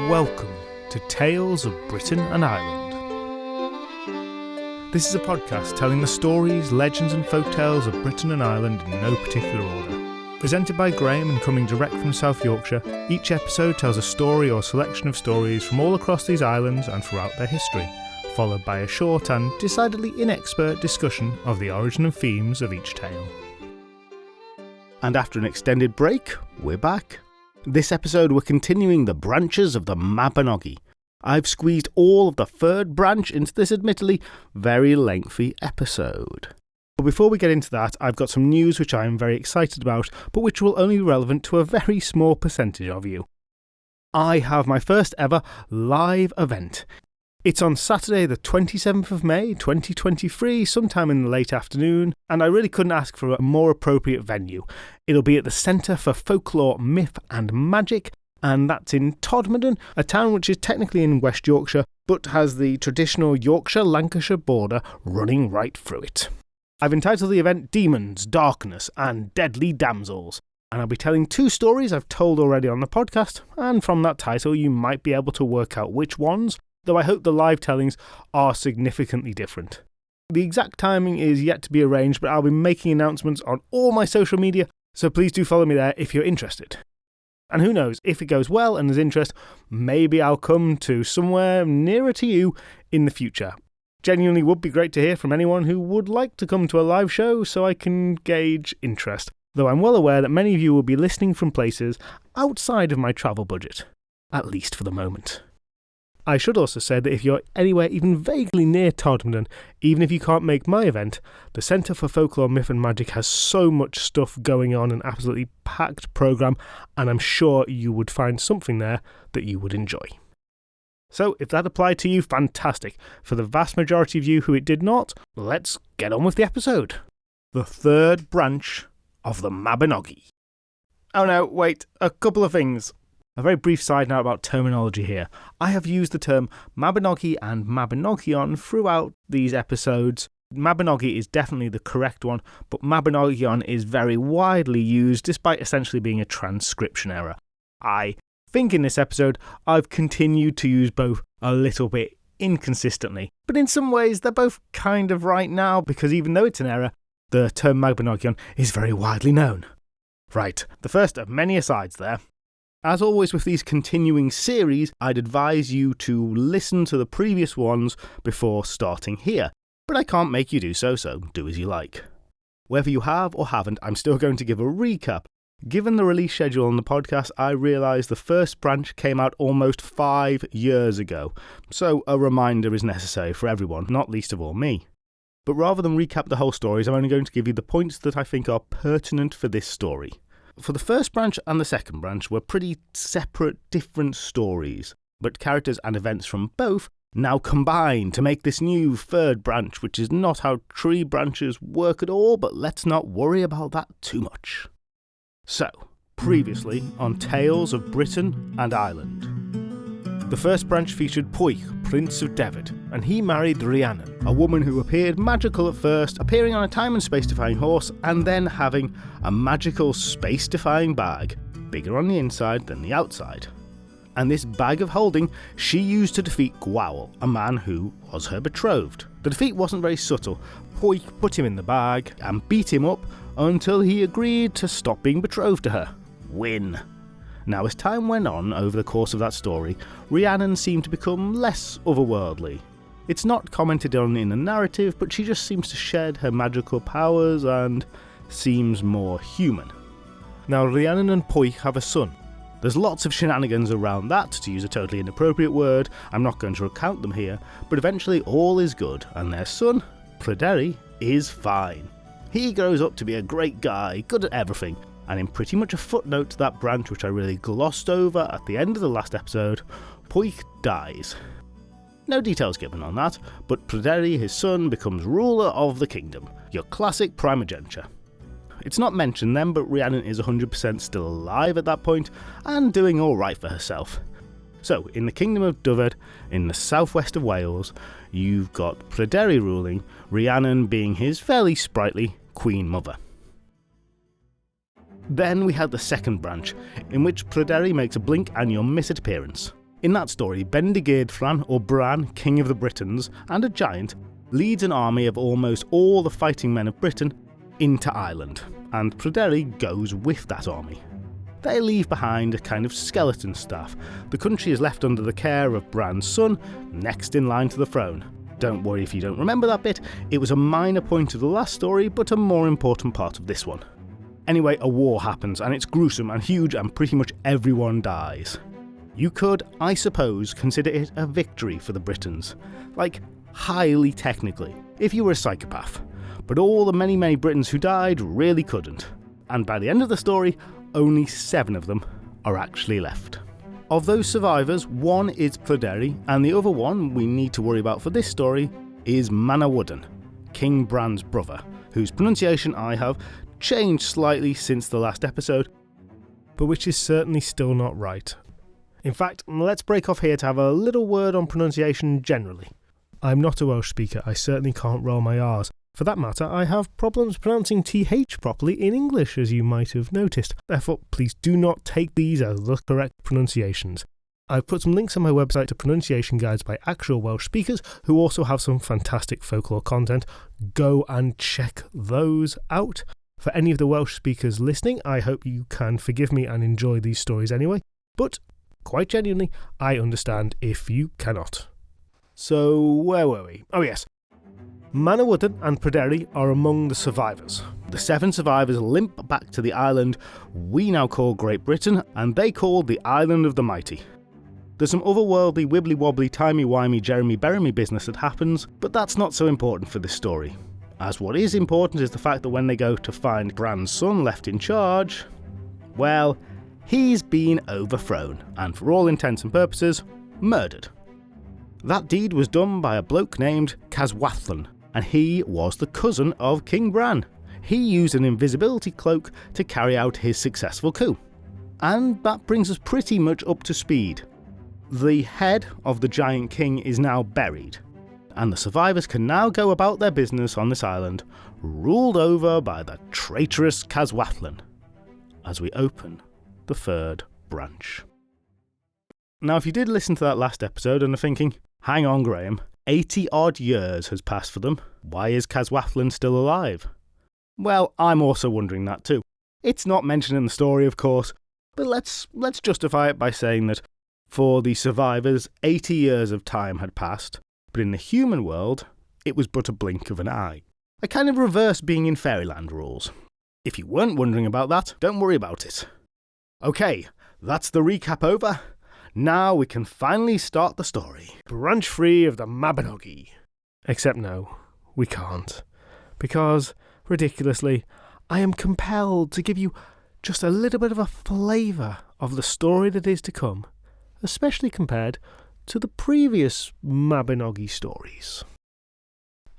Welcome to Tales of Britain and Ireland. This is a podcast telling the stories, legends and folktales of Britain and Ireland in no particular order. Presented by Graham and coming direct from South Yorkshire, each episode tells a story or selection of stories from all across these islands and throughout their history, followed by a short and decidedly inexpert discussion of the origin and themes of each tale. And after an extended break, we're back. This episode we're continuing the branches of the Mabinogi. I've squeezed all of the third branch into this admittedly very lengthy episode. But before we get into that, I've got some news which I am very excited about, but which will only be relevant to a very small percentage of you. I have my first ever live event. It's on Saturday the 27th of May 2023, sometime in the late afternoon, and I really couldn't ask for a more appropriate venue. It'll be at the Centre for Folklore, Myth and Magic, and that's in Mabinogion, a town which is technically in West Yorkshire, but has the traditional Yorkshire-Lancashire border running right through it. I've entitled the event Demons, Darkness and Deadly Damsels, and I'll be telling two stories I've told already on the podcast, and from that title you might be able to work out which ones, though I hope the live tellings are significantly different. The exact timing is yet to be arranged, but I'll be making announcements on all my social media, so please do follow me there if you're interested. And who knows, if it goes well and there's interest, maybe I'll come to somewhere nearer to you in the future. Genuinely would be great to hear from anyone who would like to come to a live show so I can gauge interest, though I'm well aware that many of you will be listening from places outside of my travel budget, at least for the moment. I should also say that if you're anywhere even vaguely near Mabinogion, even if you can't make my event, the Centre for Folklore, Myth and Magic has so much stuff going on, an absolutely packed programme, and I'm sure you would find something there that you would enjoy. So if that applied to you, fantastic. For the vast majority of you who it did not, let's get on with the episode. The third branch of the Mabinogi. Oh no, wait, a couple of things. A very brief side note about terminology here. I have used the term Mabinogi and Mabinogion throughout these episodes. Mabinogi is definitely the correct one, but Mabinogion is very widely used despite essentially being a transcription error. I think in this episode I've continued to use both a little bit inconsistently, but in some ways they're both kind of right now because even though it's an error, the term Mabinogion is very widely known. Right, the first of many asides there. As always with these continuing series, I'd advise you to listen to the previous ones before starting here, but I can't make you do so do as you like. Whether you have or haven't, I'm still going to give a recap. Given the release schedule on the podcast, I realised the first branch came out almost 5 years ago, so a reminder is necessary for everyone, not least of all me. But rather than recap the whole stories, I'm only going to give you the points that I think are pertinent for this story. For the first branch and the second branch were pretty separate, different stories, but characters and events from both now combine to make this new third branch, which is not how tree branches work at all, but let's not worry about that too much. So, previously on Tales of Britain and Ireland. The first branch featured Poich, Prince of Devid, and he married Rhiannon, a woman who appeared magical at first, appearing on a time and space-defying horse, and then having a magical space-defying bag, bigger on the inside than the outside. And this bag of holding she used to defeat Gwawl, a man who was her betrothed. The defeat wasn't very subtle. Poich put him in the bag and beat him up until he agreed to stop being betrothed to her. Win. Now, as time went on over the course of that story, Rhiannon seemed to become less otherworldly. It's not commented on in the narrative, but she just seems to shed her magical powers and seems more human. Now, Rhiannon and Poich have a son. There's lots of shenanigans around that, to use a totally inappropriate word. I'm not going to recount them here, but eventually all is good, and their son, Pryderi, is fine. He grows up to be a great guy, good at everything, and in pretty much a footnote to that branch which I really glossed over at the end of the last episode, Poich dies. No details given on that, but Pryderi, his son, becomes ruler of the kingdom. Your classic primogeniture. It's not mentioned then, but Rhiannon is 100% still alive at that point, and doing alright for herself. So, in the Kingdom of Dyfed, in the southwest of Wales, you've got Pryderi ruling, Rhiannon being his fairly sprightly Queen Mother. Then we had the second branch, in which Pryderi makes a blink and you'll miss its appearance. In that story, Bendigeidfran, or Bran, king of the Britons, and a giant, leads an army of almost all the fighting men of Britain into Ireland, and Pryderi goes with that army. They leave behind a kind of skeleton staff. The country is left under the care of Bran's son, next in line to the throne. Don't worry if you don't remember that bit, it was a minor point of the last story, but a more important part of this one. Anyway, a war happens, and it's gruesome and huge, and pretty much everyone dies. You could, I suppose, consider it a victory for the Britons. Like, highly technically, if you were a psychopath. But all the many Britons who died really couldn't. And by the end of the story, only 7 of them are actually left. Of those survivors, one is Pryderi, and the other one we need to worry about for this story is Manawydan, King Bran's brother, whose pronunciation I have changed slightly since the last episode, but which is certainly still not right. In fact, let's break off here to have a little word on pronunciation generally. I'm not a Welsh speaker, I certainly can't roll my R's. For that matter, I have problems pronouncing TH properly in English, as you might have noticed. Therefore, please do not take these as the correct pronunciations. I've put some links on my website to pronunciation guides by actual Welsh speakers who also have some fantastic folklore content. Go and check those out. For any of the Welsh speakers listening, I hope you can forgive me and enjoy these stories anyway. But, quite genuinely, I understand if you cannot. So, where were we? Oh yes. Manawydan and Pryderi are among the survivors. The 7 survivors limp back to the island we now call Great Britain, and they call the Island of the Mighty. There's some otherworldly, wibbly-wobbly, timey-wimey, Jeremy-Beremy business that happens, but that's not so important for this story. As what is important is the fact that when they go to find Bran's son left in charge, well, he's been overthrown, and for all intents and purposes, murdered. That deed was done by a bloke named Caswallon, and he was the cousin of King Bran. He used an invisibility cloak to carry out his successful coup. And that brings us pretty much up to speed. The head of the giant king is now buried, and the survivors can now go about their business on this island, ruled over by the traitorous Caswallon, as we open the 3rd branch. Now, if you did listen to that last episode and are thinking, hang on Graham, 80 odd years has passed for them, why is Caswallon still alive? Well, I'm also wondering that too. It's not mentioned in the story, of course, but let's justify it by saying that for the survivors, 80 years of time had passed, but in the human world, it was but a blink of an eye. A kind of reverse being in fairyland rules. If you weren't wondering about that, don't worry about it. Okay, that's the recap over. Now we can finally start the story. Branch 3 of the Mabinogi. Except no, we can't. Because, ridiculously, I am compelled to give you just a little bit of a flavour of the story that is to come, especially compared to the previous Mabinogi stories.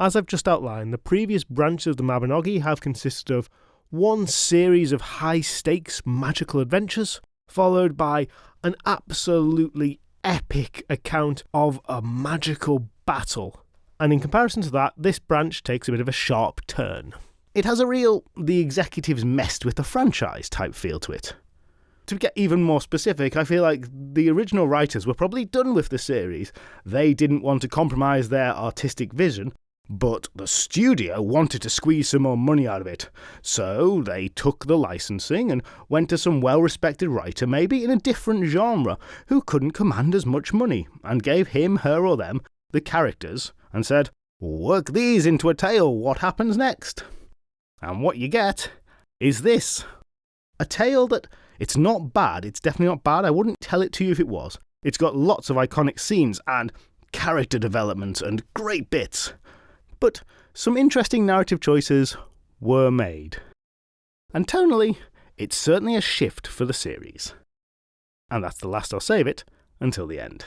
As I've just outlined, the previous branches of the Mabinogi have consisted of one series of high-stakes magical adventures, followed by an absolutely epic account of a magical battle. And in comparison to that, this branch takes a bit of a sharp turn. It has a real the executives messed with the franchise type feel to it. To get even more specific, I feel like the original writers were probably done with the series. They didn't want to compromise their artistic vision, but the studio wanted to squeeze some more money out of it. So they took the licensing and went to some well-respected writer, maybe in a different genre, who couldn't command as much money, and gave him, her or them, the characters, and said, work these into a tale, what happens next? And what you get is this. A tale that, it's not bad, it's definitely not bad, I wouldn't tell it to you if it was. It's got lots of iconic scenes and character development and great bits. But some interesting narrative choices were made. And tonally, it's certainly a shift for the series. And that's the last I'll save it until the end.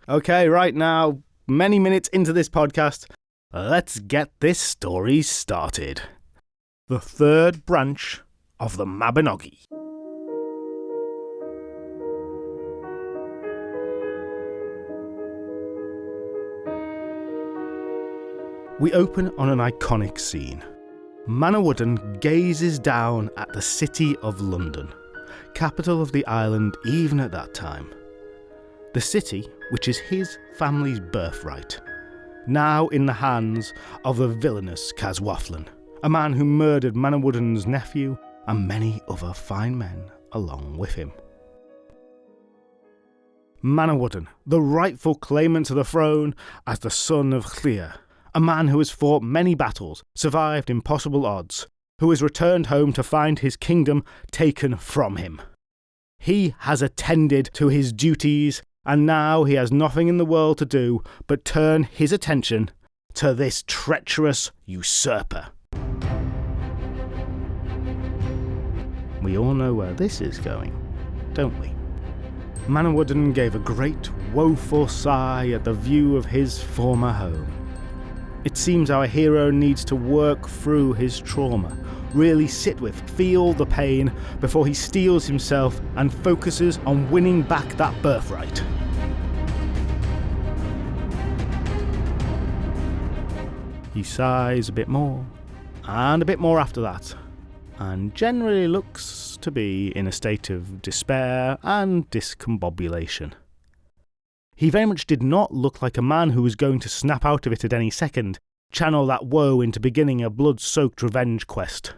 Okay, right now, many minutes into this podcast, let's get this story started. The 3rd branch of the Mabinogi. We open on an iconic scene. Manawydan gazes down at the city of London, capital of the island even at that time. The city, which is his family's birthright, now in the hands of the villainous Caswaflan, a man who murdered Manawydan's nephew and many other fine men along with him. Manawydan, the rightful claimant to the throne as the son of Llŷr, a man who has fought many battles, survived impossible odds, who has returned home to find his kingdom taken from him. He has attended to his duties, and now he has nothing in the world to do but turn his attention to this treacherous usurper. We all know where this is going, don't we? Manawydan gave a great, woeful sigh at the view of his former home. It seems our hero needs to work through his trauma, really sit with, feel the pain, before he steels himself and focuses on winning back that birthright. He sighs a bit more, and a bit more after that, and generally looks to be in a state of despair and discombobulation. He very much did not look like a man who was going to snap out of it at any second, channel that woe into beginning a blood-soaked revenge quest.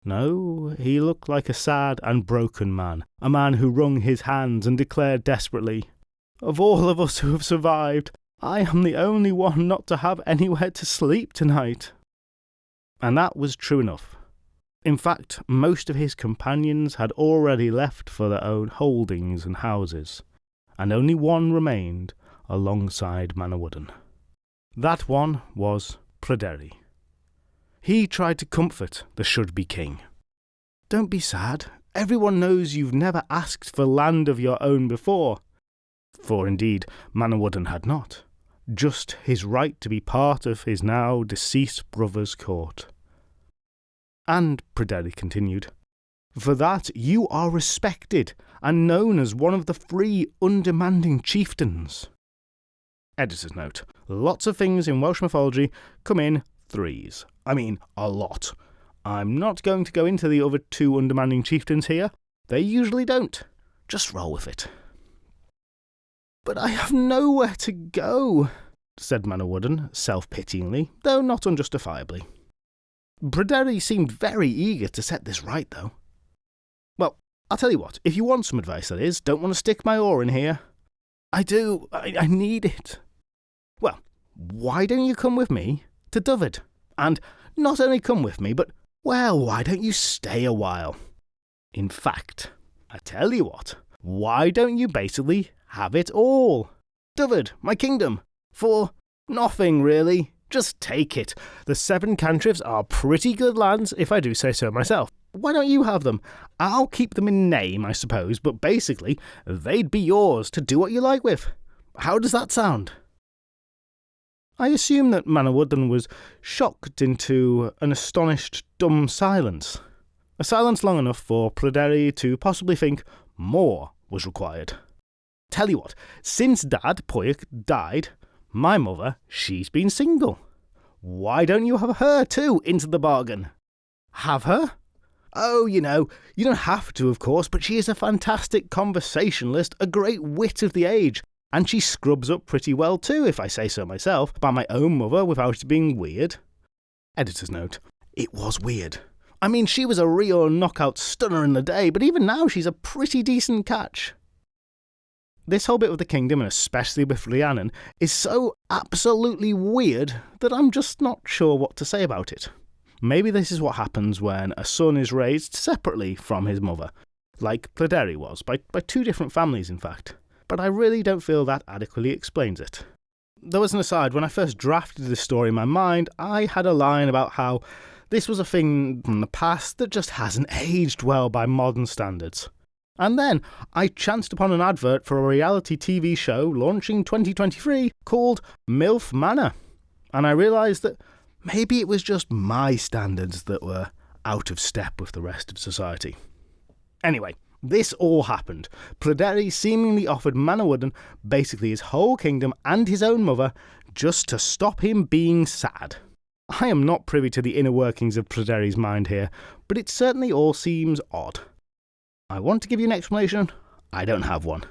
No, he looked like a sad and broken man, a man who wrung his hands and declared desperately, "Of all of us who have survived, I am the only one not to have anywhere to sleep tonight." And that was true enough. In fact, most of his companions had already left for their own holdings and houses, and only one remained alongside Manawydan. That one was Pryderi. He tried to comfort the should-be king. "Don't be sad. Everyone knows you've never asked for land of your own before." For indeed, Manawydan had not. Just his right to be part of his now deceased brother's court. And, Pryderi continued, "For that you are respected and known as one of the free, undemanding chieftains." Editor's note. Lots of things in Welsh mythology come in threes. I mean, a lot. I'm not going to go into the other two undemanding chieftains here. They usually don't. Just roll with it. "But I have nowhere to go," said Manawydan, self-pityingly, though not unjustifiably. Pryderi seemed very eager to set this right, though. "Well, I'll tell you what, if you want some advice, that is, don't want to stick my oar in here." "I do, I need it." "Well, why don't you come with me to Dyfed? And not only come with me, but, well, why don't you stay a while? In fact, I tell you what, why don't you basically have it all? Dyfed, my kingdom, for nothing really. Just take it. The 7 cantrefs are pretty good lands, if I do say so myself. Why don't you have them? I'll keep them in name, I suppose, but basically, they'd be yours to do what you like with. How does that sound?" I assume that Manawydan was shocked into an astonished, dumb silence. A silence long enough for Pryderi to possibly think more was required. "Tell you what, since Dad, Pwyck, died, my mother, she's been single. Why don't you have her too, into the bargain?" "Have her? Oh, you know, you don't have to, of course, but she is a fantastic conversationalist, a great wit of the age, and she scrubs up pretty well too, if I say so myself, by my own mother without it being weird." Editor's note. It was weird. I mean, she was a real knockout stunner in the day, but even now she's a pretty decent catch. This whole bit of the kingdom, and especially with Rhiannon, is so absolutely weird that I'm just not sure what to say about it. Maybe this is what happens when a son is raised separately from his mother, like Pryderi was, by 2 different families in fact. But I really don't feel that adequately explains it. Though as an aside, when I first drafted this story in my mind, I had a line about how this was a thing from the past that just hasn't aged well by modern standards. And then I chanced upon an advert for a reality TV show launching 2023 called MILF Manor, and I realised that maybe it was just my standards that were out of step with the rest of society. Anyway, this all happened. Pryderi seemingly offered Manawydan basically his whole kingdom and his own mother just to stop him being sad. I am not privy to the inner workings of Pryderi's mind here, but it certainly all seems odd. I want to give you an explanation. I don't have one.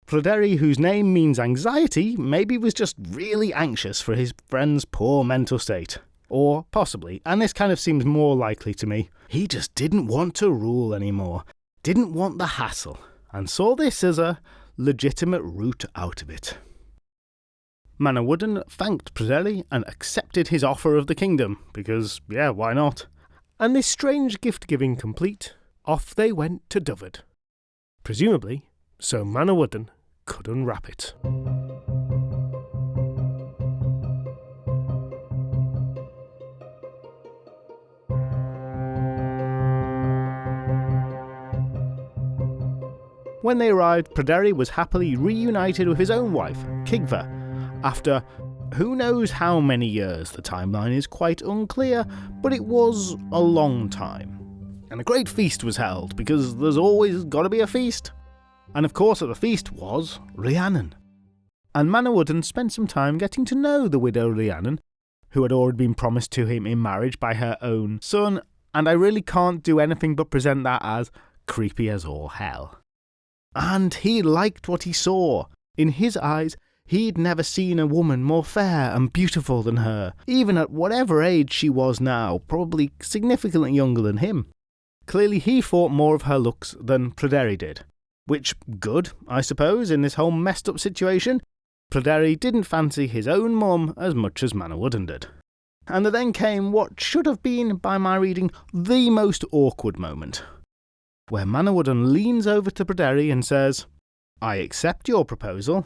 Pryderi, whose name means anxiety, maybe was just really anxious for his friend's poor mental state. Or possibly, and this kind of seems more likely to me, he just didn't want to rule anymore, didn't want the hassle, and saw this as a legitimate route out of it. Manawydan thanked Pryderi and accepted his offer of the kingdom, because, yeah, why not? And this strange gift-giving complete, off they went to Dyfed. Presumably, so Manawydan could unwrap it. When they arrived, Pryderi was happily reunited with his own wife, Cigfa, after who knows how many years. The timeline is quite unclear, but it was a long time. And a great feast was held, because there's always got to be a feast. And of course at the feast was Rhiannon. And Manawydan spent some time getting to know the widow Rhiannon, who had already been promised to him in marriage by her own son, and I really can't do anything but present that as creepy as all hell. And he liked what he saw. In his eyes, he'd never seen a woman more fair and beautiful than her, even at whatever age she was now, probably significantly younger than him. Clearly he thought more of her looks than Pryderi did. Which, good, I suppose, in this whole messed up situation. Pryderi didn't fancy his own mum as much as Manawydan did. And then came what should have been, by my reading, the most awkward moment, where Manawydan leans over to Pryderi and says, "I accept your proposal."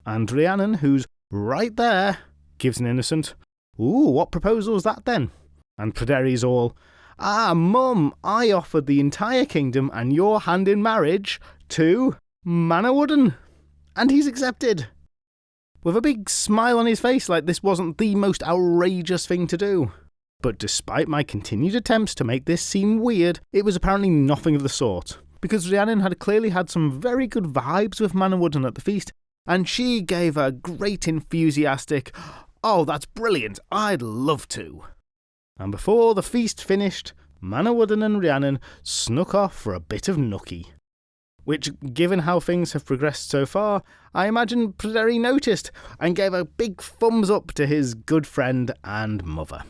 And Rhiannon, who's right there, gives an innocent, "Ooh, what proposal's that then?" And Pryderi's all, Mum, I offered the entire kingdom and your hand in marriage to Manawydan. And he's accepted. With a big smile on his face, like this wasn't the most outrageous thing to do. But despite my continued attempts to make this seem weird, it was apparently nothing of the sort, because Rhiannon had clearly had some very good vibes with Manawydan at the feast, and she gave a great enthusiastic, "Oh, that's brilliant, I'd love to." And before the feast finished, Manawydan and Rhiannon snuck off for a bit of nookie. Which, given how things have progressed so far, I imagine Pryderi noticed and gave a big thumbs up to his good friend and mother.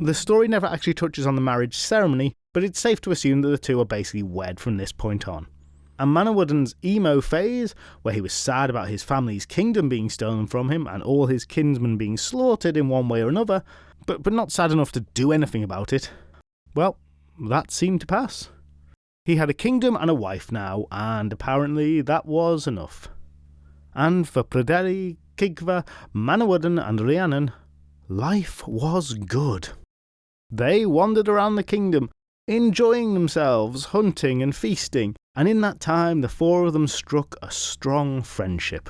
The story never actually touches on the marriage ceremony, but it's safe to assume that the two are basically wed from this point on. And Manawydan's emo phase, where he was sad about his family's kingdom being stolen from him and all his kinsmen being slaughtered in one way or another, but not sad enough to do anything about it, well, that seemed to pass. He had a kingdom and a wife now, and apparently that was enough. And for Pryderi, Cigfa, Manawydan and Rhiannon, life was good. They wandered around the kingdom, enjoying themselves, hunting and feasting, and in that time the four of them struck a strong friendship.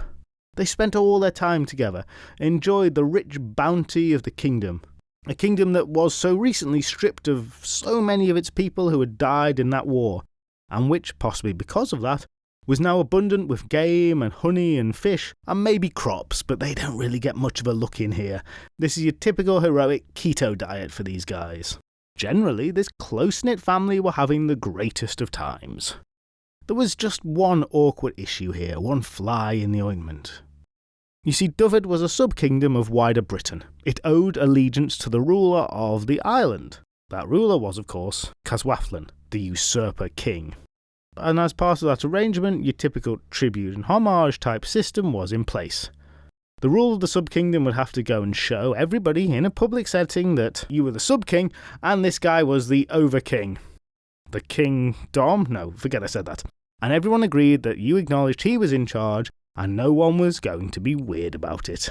They spent all their time together, enjoyed the rich bounty of the kingdom, a kingdom that was so recently stripped of so many of its people who had died in that war, and which, possibly because of that, was now abundant with game and honey and fish, and maybe crops, but they don't really get much of a look in here. This is your typical heroic keto diet for these guys. Generally, this close-knit family were having the greatest of times. There was just one awkward issue here, one fly in the ointment. You see, Dyfed was a sub-kingdom of wider Britain. It owed allegiance to the ruler of the island. That ruler was, of course, Caswallon, the usurper king. And as part of that arrangement, your typical tribute and homage type system was in place. The rule of the sub-kingdom would have to go and show everybody in a public setting that you were the sub-king and this guy was the over-king. The king-dom? No, forget I said that. And everyone agreed that you acknowledged he was in charge and no one was going to be weird about it.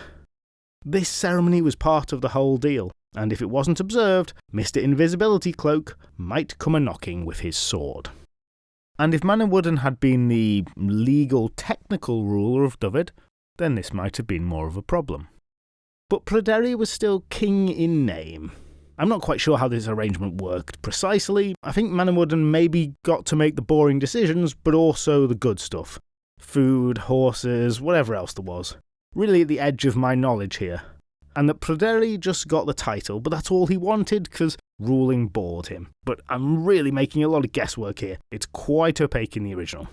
This ceremony was part of the whole deal, and if it wasn't observed, Mr. Invisibility Cloak might come a-knocking with his sword. And if Manawydan had been the legal, technical ruler of Dyfed, then this might have been more of a problem. But Pryderi was still king in name. I'm not quite sure how this arrangement worked precisely. I think Manawydan maybe got to make the boring decisions, but also the good stuff. Food, horses, whatever else there was. Really at the edge of my knowledge here. And that Pryderi just got the title, but that's all he wanted, because ruling bored him. But I'm really making a lot of guesswork here. It's quite opaque in the original.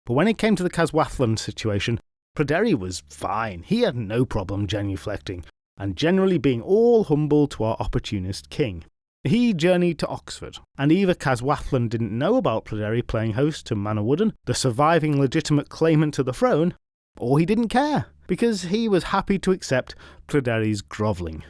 But when it came to the Caswathland situation, Pryderi was fine. He had no problem genuflecting, and generally being all humble to our opportunist king. He journeyed to Oxford, and either Caswathland didn't know about Pryderi playing host to Manawydan, the surviving legitimate claimant to the throne, or he didn't care, because he was happy to accept Pryderi's grovelling.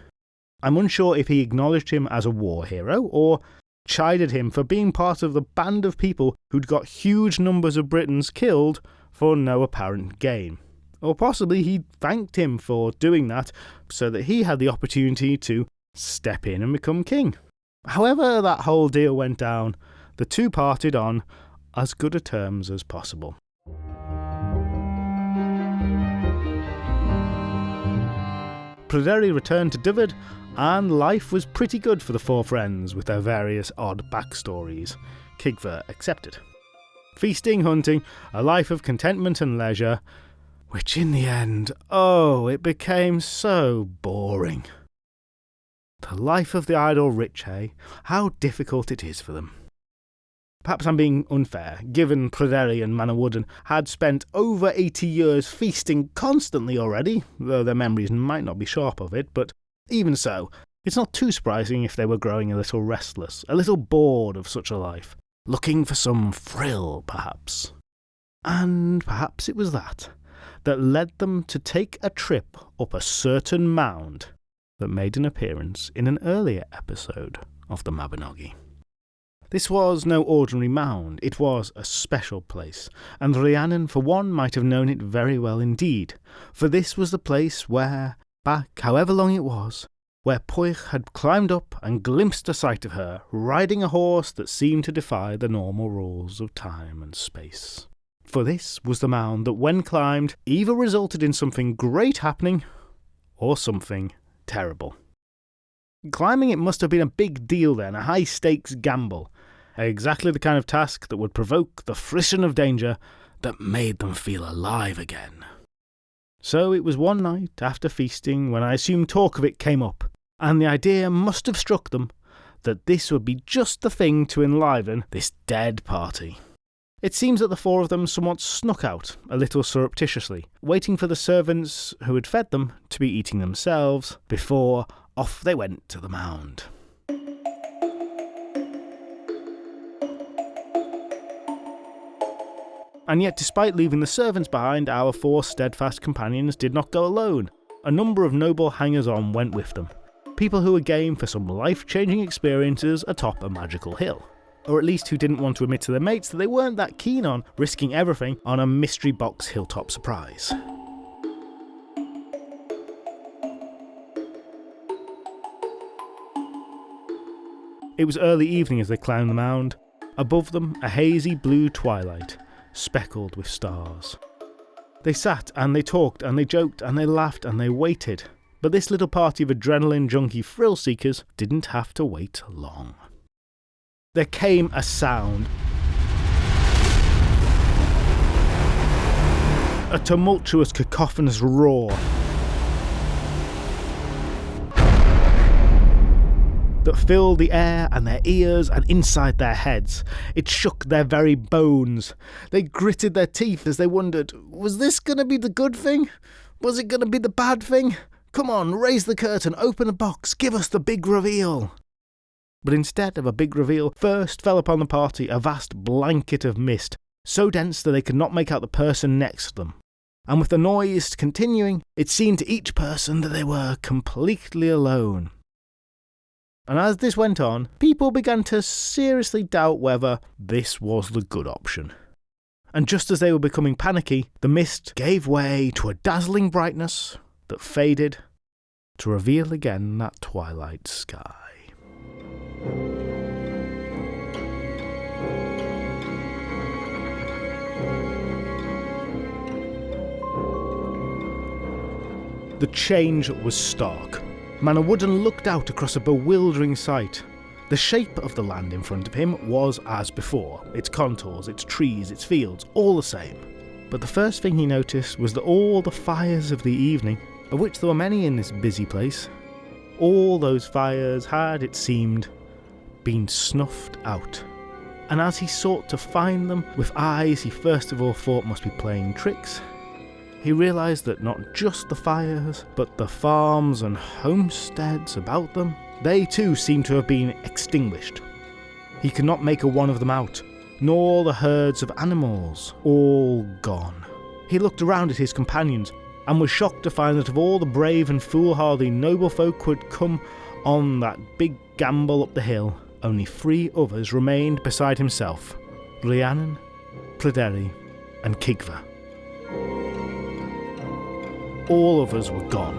I'm unsure if he acknowledged him as a war hero, or chided him for being part of the band of people who'd got huge numbers of Britons killed for no apparent gain. Or possibly he thanked him for doing that so that he had the opportunity to step in and become king. However that whole deal went down, the two parted on as good a terms as possible. Pryderi returned to Dyfed, and life was pretty good for the four friends with their various odd backstories, Cigfa accepted. Feasting, hunting, a life of contentment and leisure, which in the end, it became so boring. The life of the idle rich, hey? How difficult it is for them. Perhaps I'm being unfair, given Pryderi and Manawydan had spent over 80 years feasting constantly already, though their memories might not be sharp of it, but even so, it's not too surprising if they were growing a little restless, a little bored of such a life, looking for some thrill, perhaps. And perhaps it was that led them to take a trip up a certain mound that made an appearance in an earlier episode of the Mabinogi. This was no ordinary mound, it was a special place, and Rhiannon for one might have known it very well indeed, for this was the place where, back however long it was, where Pwyll had climbed up and glimpsed a sight of her, riding a horse that seemed to defy the normal rules of time and space. For this was the mound that when climbed either resulted in something great happening, or something terrible. Climbing it must have been a big deal then, a high-stakes gamble, exactly the kind of task that would provoke the frisson of danger that made them feel alive again. So it was one night after feasting when I assume talk of it came up, and the idea must have struck them that this would be just the thing to enliven this dead party. It seems that the four of them somewhat snuck out, a little surreptitiously, waiting for the servants who had fed them to be eating themselves, before off they went to the mound. And yet, despite leaving the servants behind, our four steadfast companions did not go alone. A number of noble hangers-on went with them, people who were game for some life-changing experiences atop a magical hill. Or at least who didn't want to admit to their mates that they weren't that keen on risking everything on a mystery box hilltop surprise. It was early evening as they climbed the mound. Above them, a hazy blue twilight, speckled with stars. They sat and they talked and they joked and they laughed and they waited. But this little party of adrenaline junkie thrill seekers didn't have to wait long. There came a sound. A tumultuous, cacophonous roar that filled the air and their ears and inside their heads. It shook their very bones. They gritted their teeth as they wondered, was this going to be the good thing? Was it going to be the bad thing? Come on, raise the curtain, open the box, give us the big reveal. But instead of a big reveal, first fell upon the party a vast blanket of mist, so dense that they could not make out the person next to them. And with the noise continuing, it seemed to each person that they were completely alone. And as this went on, people began to seriously doubt whether this was the good option. And just as they were becoming panicky, the mist gave way to a dazzling brightness that faded to reveal again that twilight sky. The change was stark. Manawydan looked out across a bewildering sight. The shape of the land in front of him was as before, its contours, its trees, its fields, all the same. But the first thing he noticed was that all the fires of the evening, of which there were many in this busy place, all those fires had, it seemed, been snuffed out. And as he sought to find them with eyes he first of all thought must be playing tricks, he realised that not just the fires, but the farms and homesteads about them, they too seemed to have been extinguished. He could not make a one of them out, nor the herds of animals, all gone. He looked around at his companions, and was shocked to find that of all the brave and foolhardy noble folk who had come on that big gamble up the hill, only 3 others remained beside himself: Rhiannon, Pryderi, and Cigfa. All others were gone.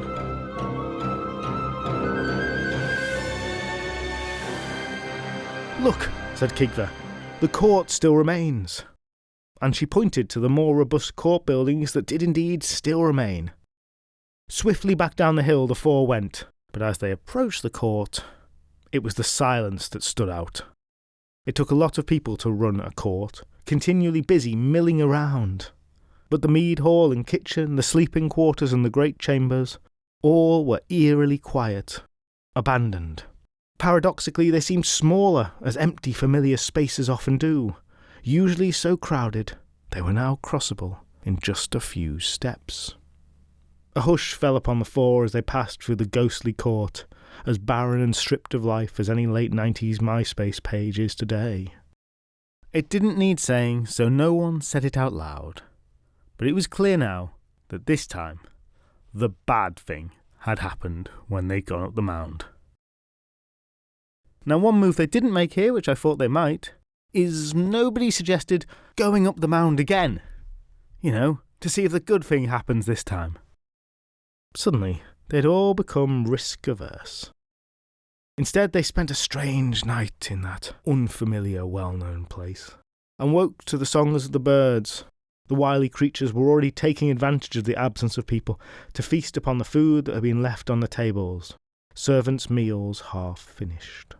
"Look," said Cigfa, "the court still remains." And she pointed to the more robust court buildings that did indeed still remain. Swiftly back down the hill the 4 went, but as they approached the court, it was the silence that stood out. It took a lot of people to run a court, continually busy milling around. But the mead hall and kitchen, the sleeping quarters and the great chambers, all were eerily quiet, abandoned. Paradoxically, they seemed smaller, as empty familiar spaces often do. Usually so crowded, they were now crossable in just a few steps. A hush fell upon the 4 as they passed through the ghostly court, as barren and stripped of life as any late 90s MySpace page is today. It didn't need saying, so no one said it out loud. But it was clear now that this time, the bad thing had happened when they'd gone up the mound. Now, one move they didn't make here, which I thought they might, is nobody suggested going up the mound again. You know, to see if the good thing happens this time. Suddenly, they'd all become risk-averse. Instead, they spent a strange night in that unfamiliar, well-known place, and woke to the songs of the birds. The wily creatures were already taking advantage of the absence of people to feast upon the food that had been left on the tables, servants' meals half finished.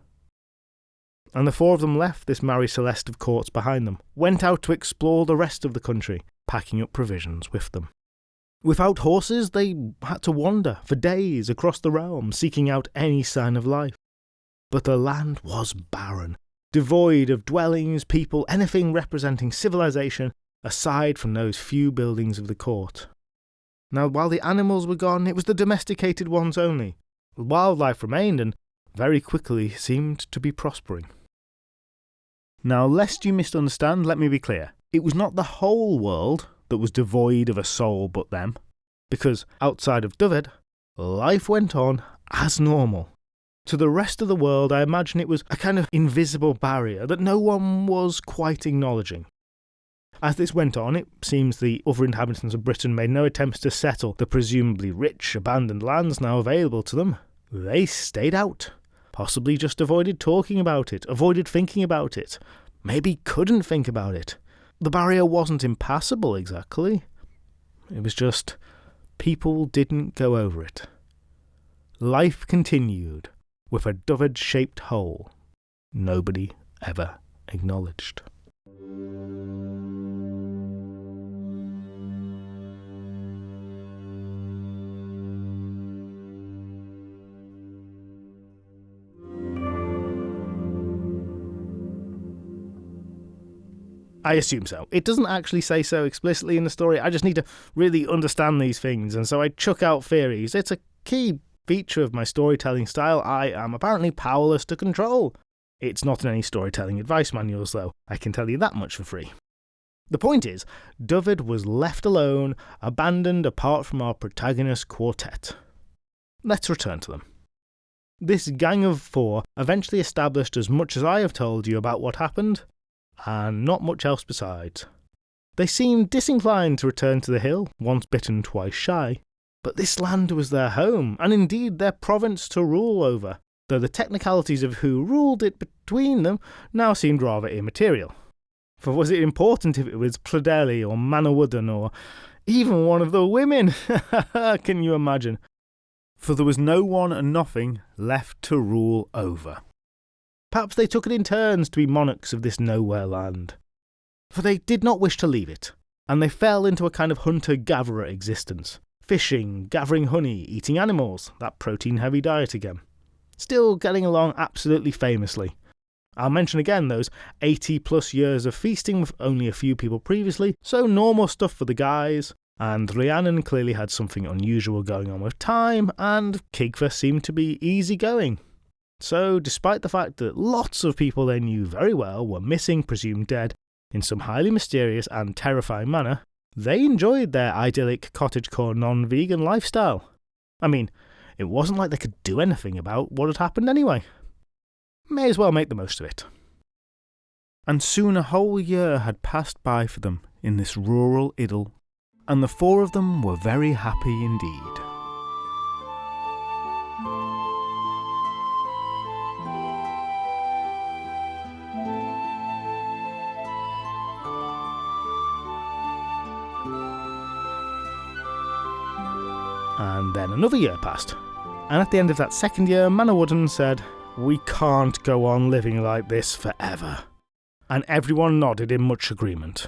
And the 4 of them left this Mary Celeste of courts behind them, went out to explore the rest of the country, packing up provisions with them. Without horses, they had to wander for days across the realm, seeking out any sign of life. But the land was barren, devoid of dwellings, people, anything representing civilization, aside from those few buildings of the court. Now, while the animals were gone, it was the domesticated ones only. The wildlife remained, and very quickly seemed to be prospering. Now, lest you misunderstand, let me be clear. It was not the whole world that was devoid of a soul but them, because outside of Dyfed, life went on as normal. To the rest of the world, I imagine it was a kind of invisible barrier that no one was quite acknowledging. As this went on, it seems the other inhabitants of Britain made no attempts to settle the presumably rich, abandoned lands now available to them. They stayed out. Possibly just avoided talking about it, avoided thinking about it, maybe couldn't think about it. The barrier wasn't impassable exactly. It was just people didn't go over it. Life continued with a Dyfed-shaped hole nobody ever acknowledged. I assume so. It doesn't actually say so explicitly in the story. I just need to really understand these things, and so I chuck out theories. It's a key feature of my storytelling style I am apparently powerless to control. It's not in any storytelling advice manuals, though. I can tell you that much for free. The point is, Dyfed was left alone, abandoned apart from our protagonist quartet. Let's return to them. This gang of 4 eventually established as much as I have told you about what happened, and not much else besides. They seemed disinclined to return to the hill, once bitten, twice shy, but this land was their home, and indeed their province to rule over, though the technicalities of who ruled it between them now seemed rather immaterial. For was it important if it was Pryderi or Manawydan or even one of the women? Can you imagine? for there was no one and nothing left to rule over. Perhaps they took it in turns to be monarchs of this nowhere land, for they did not wish to leave it, and they fell into a kind of hunter-gatherer existence, fishing, gathering honey, eating animals, that protein-heavy diet again. Still getting along absolutely famously. I'll mention again those 80-plus years of feasting with only a few people previously, so normal stuff for the guys, and Rhiannon clearly had something unusual going on with time, and Cigfa seemed to be easygoing. So, despite the fact that lots of people they knew very well were missing, presumed dead, in some highly mysterious and terrifying manner, they enjoyed their idyllic cottagecore non-vegan lifestyle. I mean, it wasn't like they could do anything about what had happened anyway. May as well make the most of it. And soon a whole year had passed by for them in this rural idyll, and the four of them were very happy indeed. And then another year passed, and at the end of that second year, Manawydan said, "We can't go on living like this forever." And everyone nodded in much agreement.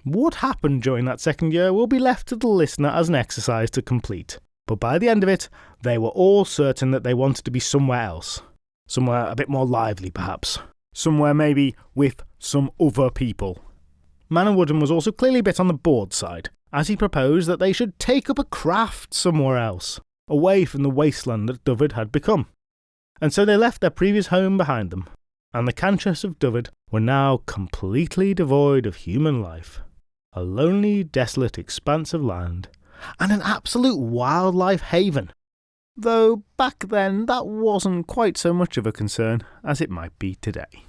What happened during that second year will be left to the listener as an exercise to complete, but by the end of it, they were all certain that they wanted to be somewhere else. Somewhere a bit more lively, perhaps. Somewhere maybe with some other people. Manawydan was also clearly a bit on the bored side, as he proposed that they should take up a craft somewhere else, away from the wasteland that Dyfed had become. And so they left their previous home behind them, and the cantress of Dyfed were now completely devoid of human life. A lonely, desolate expanse of land, and an absolute wildlife haven. Though back then that wasn't quite so much of a concern as it might be today.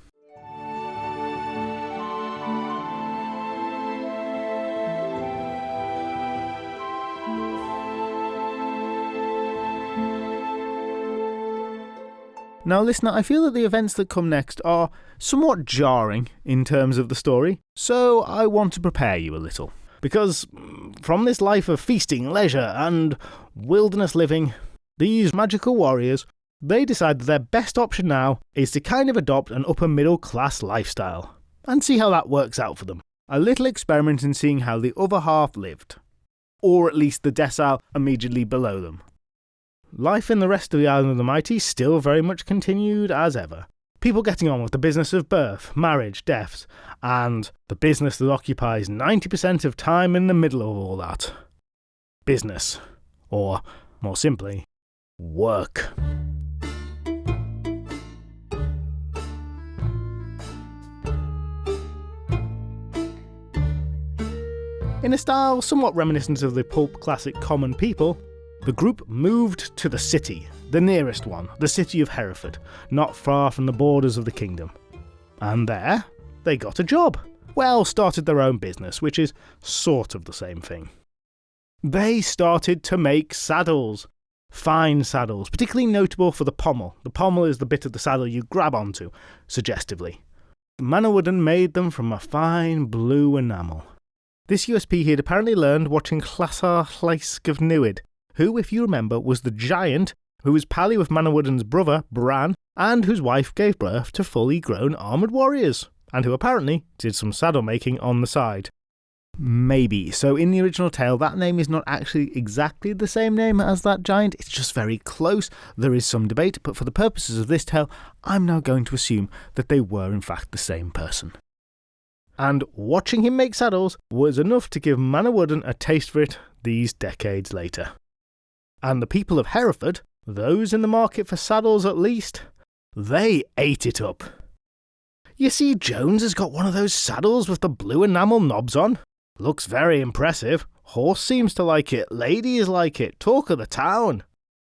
Now listener, I feel that the events that come next are somewhat jarring in terms of the story, so I want to prepare you a little. Because from this life of feasting, leisure, and wilderness living, these magical warriors, they decide that their best option now is to kind of adopt an upper middle class lifestyle, and see how that works out for them. A little experiment in seeing how the other half lived, or at least the decile immediately below them. Life in the rest of the Island of the Mighty still very much continued as ever. People getting on with the business of birth, marriage, deaths, and the business that occupies 90% of time in the middle of all that. Business. Or, more simply, work. In a style somewhat reminiscent of the pulp classic Common People, the group moved to the city, the nearest one, the city of Hereford, not far from the borders of the kingdom. And there, they got a job. Well, started their own business, which is sort of the same thing. They started to make saddles. Fine saddles, particularly notable for the pommel. The pommel is the bit of the saddle you grab onto, suggestively. Manawydan made them from a fine blue enamel. This USP he had apparently learned watching Llasar Llais of Newid, who, if you remember, was the giant who was pally with Manawydan's brother, Bran, and whose wife gave birth to fully grown armoured warriors, and who apparently did some saddle making on the side. Maybe. So in the original tale, that name is not actually exactly the same name as that giant, it's just very close. There is some debate, but for the purposes of this tale, I'm now going to assume that they were in fact the same person. And watching him make saddles was enough to give Manawydan a taste for it these decades later. And the people of Hereford, those in the market for saddles at least, they ate it up. You see, Jones has got one of those saddles with the blue enamel knobs on. Looks very impressive. Horse seems to like it. Ladies like it. Talk of the town.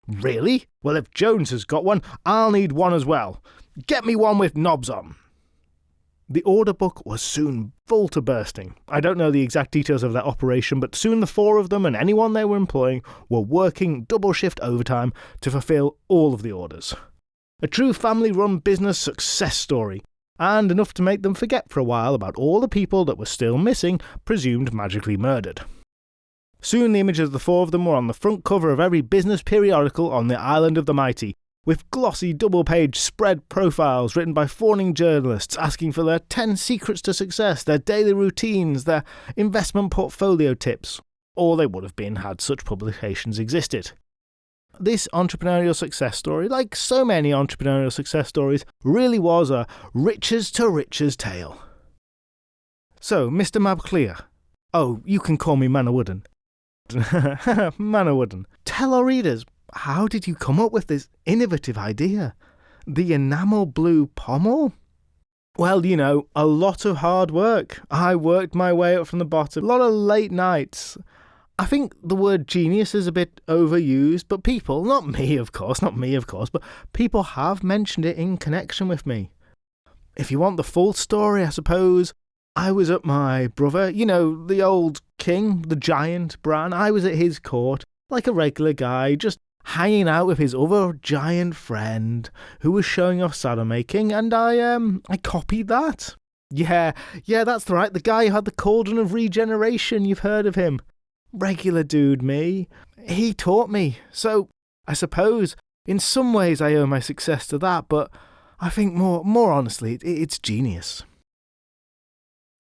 Really? Well, if Jones has got one, I'll need one as well. Get me one with knobs on. The order book was soon full to bursting. I don't know the exact details of their operation, but soon the four of them and anyone they were employing were working double shift overtime to fulfill all of the orders. A true family-run business success story, and enough to make them forget for a while about all the people that were still missing, presumed magically murdered. Soon the images of the four of them were on the front cover of every business periodical on the Island of the Mighty, with glossy double-page spread profiles written by fawning journalists asking for their 10 secrets to success, their daily routines, their investment portfolio tips, or they would have been had such publications existed. This entrepreneurial success story, like so many entrepreneurial success stories, really was a riches to riches tale. So, Mr. Mabclear, oh, you can call me Manawydan. Manawydan, tell our readers, how did you come up with this innovative idea? The enamel blue pommel? Well, you know, a lot of hard work. I worked my way up from the bottom, a lot of late nights. I think the word genius is a bit overused, but people, not me of course, but people have mentioned it in connection with me. If you want the full story, I suppose, I was at my brother, you know, the old king, the giant Bran, I was at his court, like a regular guy, just hanging out with his other giant friend, who was showing off saddle making, and I copied that. Yeah, that's right, the guy who had the cauldron of regeneration, you've heard of him. Regular dude, me. He taught me, so I suppose in some ways I owe my success to that, but I think more honestly, it's genius.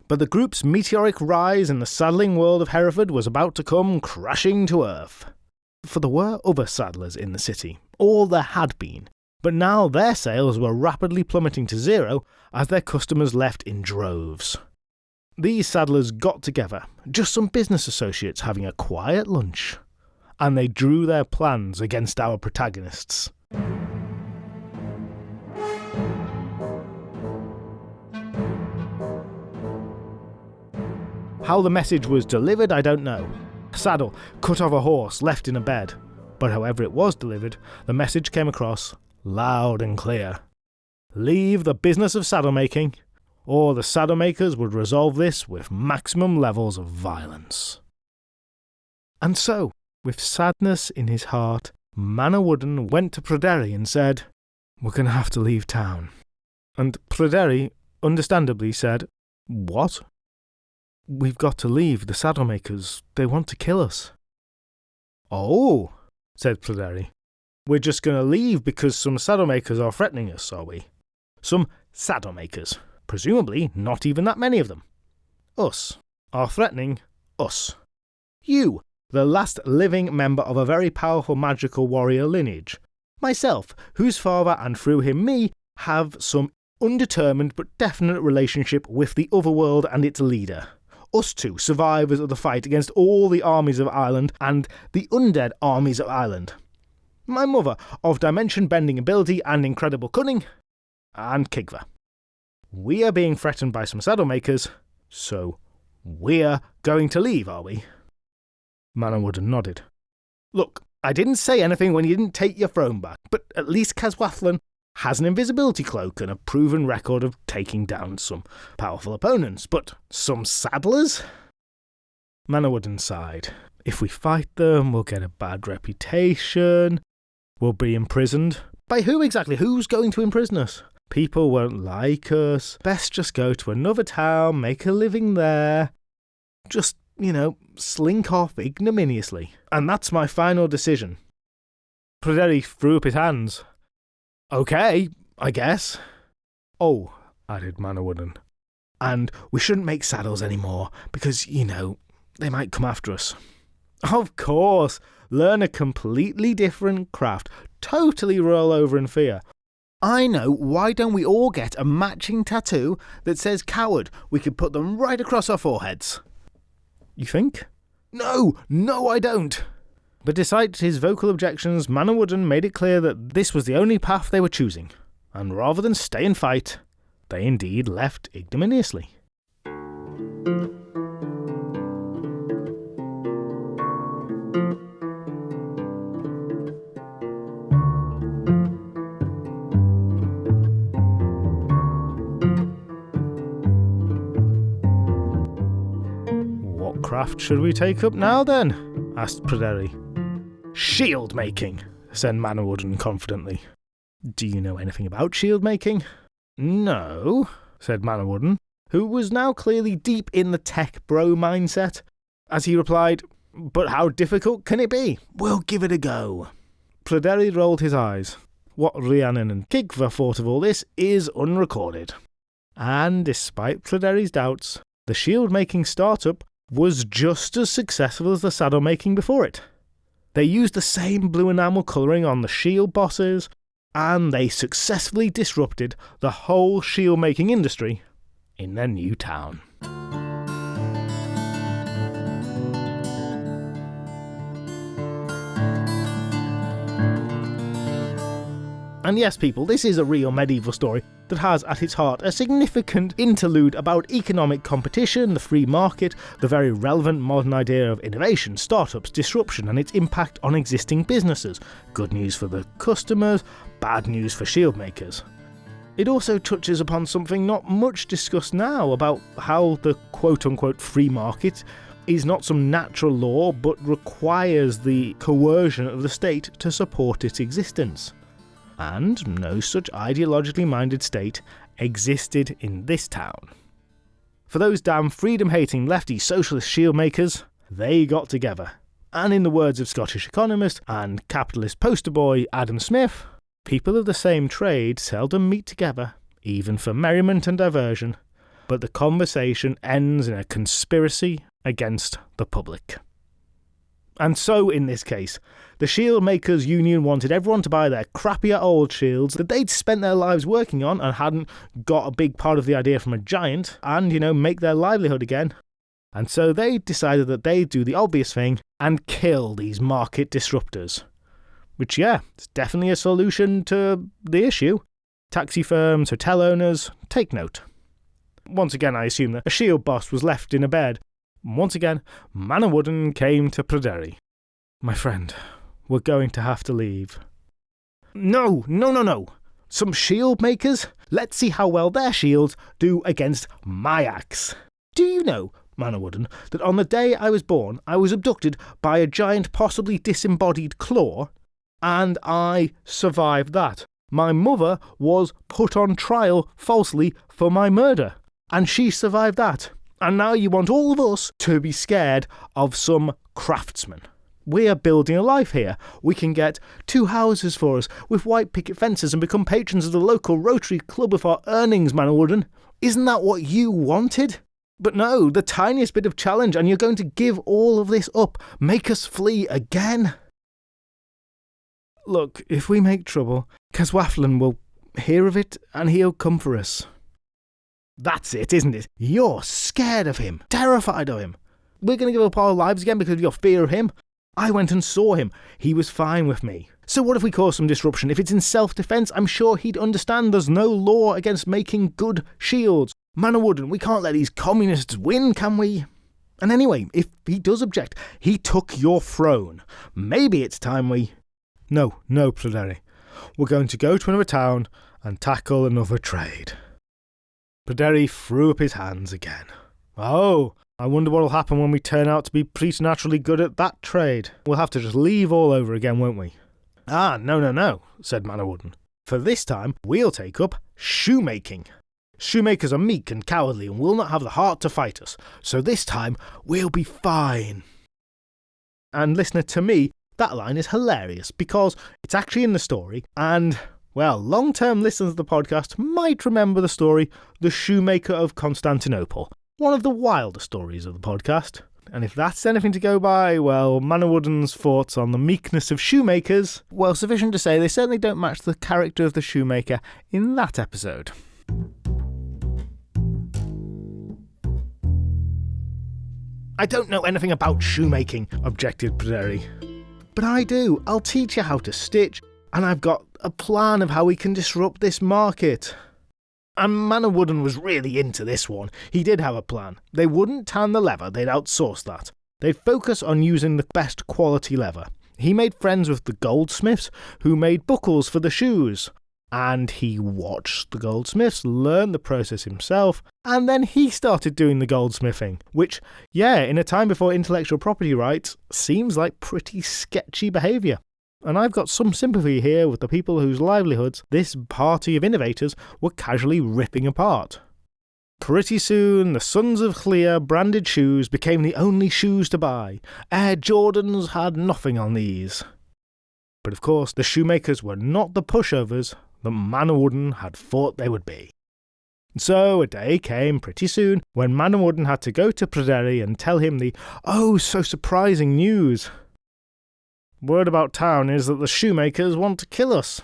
But the group's meteoric rise in the saddling world of Hereford was about to come crashing to earth. For there were other saddlers in the city, or there had been, but now their sales were rapidly plummeting to zero as their customers left in droves. These saddlers got together, just some business associates having a quiet lunch, and they drew their plans against our protagonists. How the message was delivered, I don't know. A saddle, cut off a horse, left in a bed. But however it was delivered, the message came across loud and clear. Leave the business of saddle making, or the saddle makers would resolve this with maximum levels of violence. And so, with sadness in his heart, Manawydan went to Pryderi and said, "We're going to have to leave town." And Pryderi, understandably, said, "What?" "We've got to leave, the saddle makers. They want to kill us." "Oh," said Pryderi. "We're just going to leave because some saddle makers are threatening us, are we?" "Some saddle makers. Presumably not even that many of them. Us. Are threatening us. You, the last living member of a very powerful magical warrior lineage. Myself, whose father and through him me, have some undetermined but definite relationship with the otherworld and its leader. Us two, survivors of the fight against all the armies of Ireland and the undead armies of Ireland. My mother, of dimension-bending ability and incredible cunning, and Kigva. We are being threatened by some saddle makers, so we're going to leave, are we?" Manawydan nodded. "Look, I didn't say anything when you didn't take your throne back, but at least Caswathlin has an invisibility cloak and a proven record of taking down some powerful opponents, but some saddlers?" Manawydan sighed. "If we fight them, we'll get a bad reputation. We'll be imprisoned. By who exactly? Who's going to imprison us? People won't like us. Best just go to another town, make a living there. Just, slink off ignominiously. And that's my final decision." Pryderi threw up his hands. "Okay, I guess." "Oh," added Manawydan, "and we shouldn't make saddles anymore, because, they might come after us." "Of course, learn a completely different craft, totally roll over in fear. I know, why don't we all get a matching tattoo that says coward? We could put them right across our foreheads." "You think?" No, I don't." But despite his vocal objections, Manawydan made it clear that this was the only path they were choosing, and rather than stay and fight, they indeed left ignominiously. "What craft should we take up now, then?" asked Pryderi. "Shield making," said Manawydan confidently. "Do you know anything about shield making?" "No," said Manawydan, who was now clearly deep in the tech bro mindset, as he replied, But how difficult can it be? We'll give it a go. Pryderi rolled his eyes. What Rhiannon and Kigva thought of all this is unrecorded. And despite Pryderi's doubts, the shield-making startup was just as successful as the saddle-making before it. They used the same blue enamel colouring on the shield bosses, and they successfully disrupted the whole shield-making industry in their new town. And yes, people, this is a real medieval story that has at its heart a significant interlude about economic competition, the free market, the very relevant modern idea of innovation, startups, disruption, and its impact on existing businesses. Good news for the customers, bad news for shield makers. It also touches upon something not much discussed now about how the quote-unquote free market is not some natural law but requires the coercion of the state to support its existence. And no such ideologically minded state existed in this town. For those damn freedom-hating lefty socialist shield makers, they got together. And in the words of Scottish economist and capitalist poster boy Adam Smith, people of the same trade seldom meet together, even for merriment and diversion, but the conversation ends in a conspiracy against the public. And so, in this case, the Shield Makers Union wanted everyone to buy their crappier old shields that they'd spent their lives working on and hadn't got a big part of the idea from a giant, and, make their livelihood again. And so they decided that they'd do the obvious thing and kill these market disruptors. Which, it's definitely a solution to the issue. Taxi firms, hotel owners, take note. Once again, I assume that a shield boss was left in a bed. Once again, Manawydan came to Pryderi. My friend, we're going to have to leave. No. Some shield makers? Let's see how well their shields do against my axe. Do you know, Manawydan, that on the day I was born, I was abducted by a giant, possibly disembodied claw, and I survived that. My mother was put on trial falsely for my murder, and she survived that. And now you want all of us to be scared of some craftsman. We are building a life here. We can get 2 houses for us with white picket fences and become patrons of the local Rotary Club with our earnings, Manawydan. Isn't that what you wanted? But no, the tiniest bit of challenge and you're going to give all of this up. Make us flee again. Look, if we make trouble, Caswaflan will hear of it and he'll come for us. That's it, isn't it? You're scared of him, terrified of him. We're going to give up our lives again because of your fear of him? I went and saw him. He was fine with me. So what if we cause some disruption? If it's in self-defence, I'm sure he'd understand there's no law against making good shields. Manawydan, we can't let these communists win, can we? And anyway, if he does object, he took your throne. Maybe it's time we... No, Pryderi. We're going to go to another town and tackle another trade. Pryderi threw up his hands again. Oh, I wonder what'll happen when we turn out to be preternaturally good at that trade. We'll have to just leave all over again, won't we? Ah, no, said Manawydan. For this time, we'll take up shoemaking. Shoemakers are meek and cowardly and will not have the heart to fight us, so this time we'll be fine. And listener, to me, that line is hilarious because it's actually in the story and... Well, long-term listeners of the podcast might remember the story The Shoemaker of Constantinople, one of the wilder stories of the podcast. And if that's anything to go by, well, Manawydan's thoughts on the meekness of shoemakers, well, sufficient to say they certainly don't match the character of the shoemaker in that episode. I don't know anything about shoemaking, objected Pryderi. But I do. I'll teach you how to stitch, and I've got a plan of how we can disrupt this market. And Manawydan was really into this one. He did have a plan. They wouldn't tan the leather, they'd outsource that. They'd focus on using the best quality leather. He made friends with the goldsmiths who made buckles for the shoes. And he watched the goldsmiths, learned the process himself, and then he started doing the goldsmithing. Which, in a time before intellectual property rights, seems like pretty sketchy behaviour. And I've got some sympathy here with the people whose livelihoods this party of innovators were casually ripping apart. Pretty soon, the sons of Clea branded shoes became the only shoes to buy. Air Jordans had nothing on these. But of course, the shoemakers were not the pushovers that Manawydan had thought they would be. So a day came pretty soon when Manawydan had to go to Pryderi and tell him the oh-so-surprising news. Word about town is that the shoemakers want to kill us.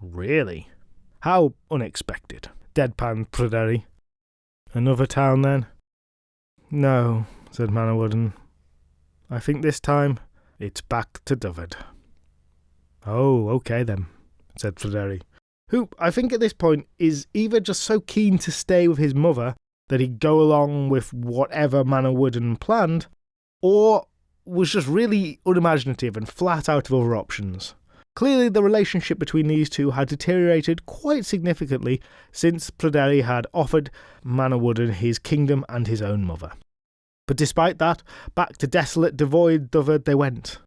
Really? How unexpected, deadpanned Pryderi. Another town then? No, said Manawydan. I think this time it's back to Dyfed. Oh, okay then, said Pryderi, who, I think at this point, is either just so keen to stay with his mother that he'd go along with whatever Manawydan planned, or was just really unimaginative and flat out of other options. Clearly the relationship between these two had deteriorated quite significantly since Pryderi had offered Manawydan his kingdom and his own mother. But despite that, back to desolate, devoid Dyfed they went.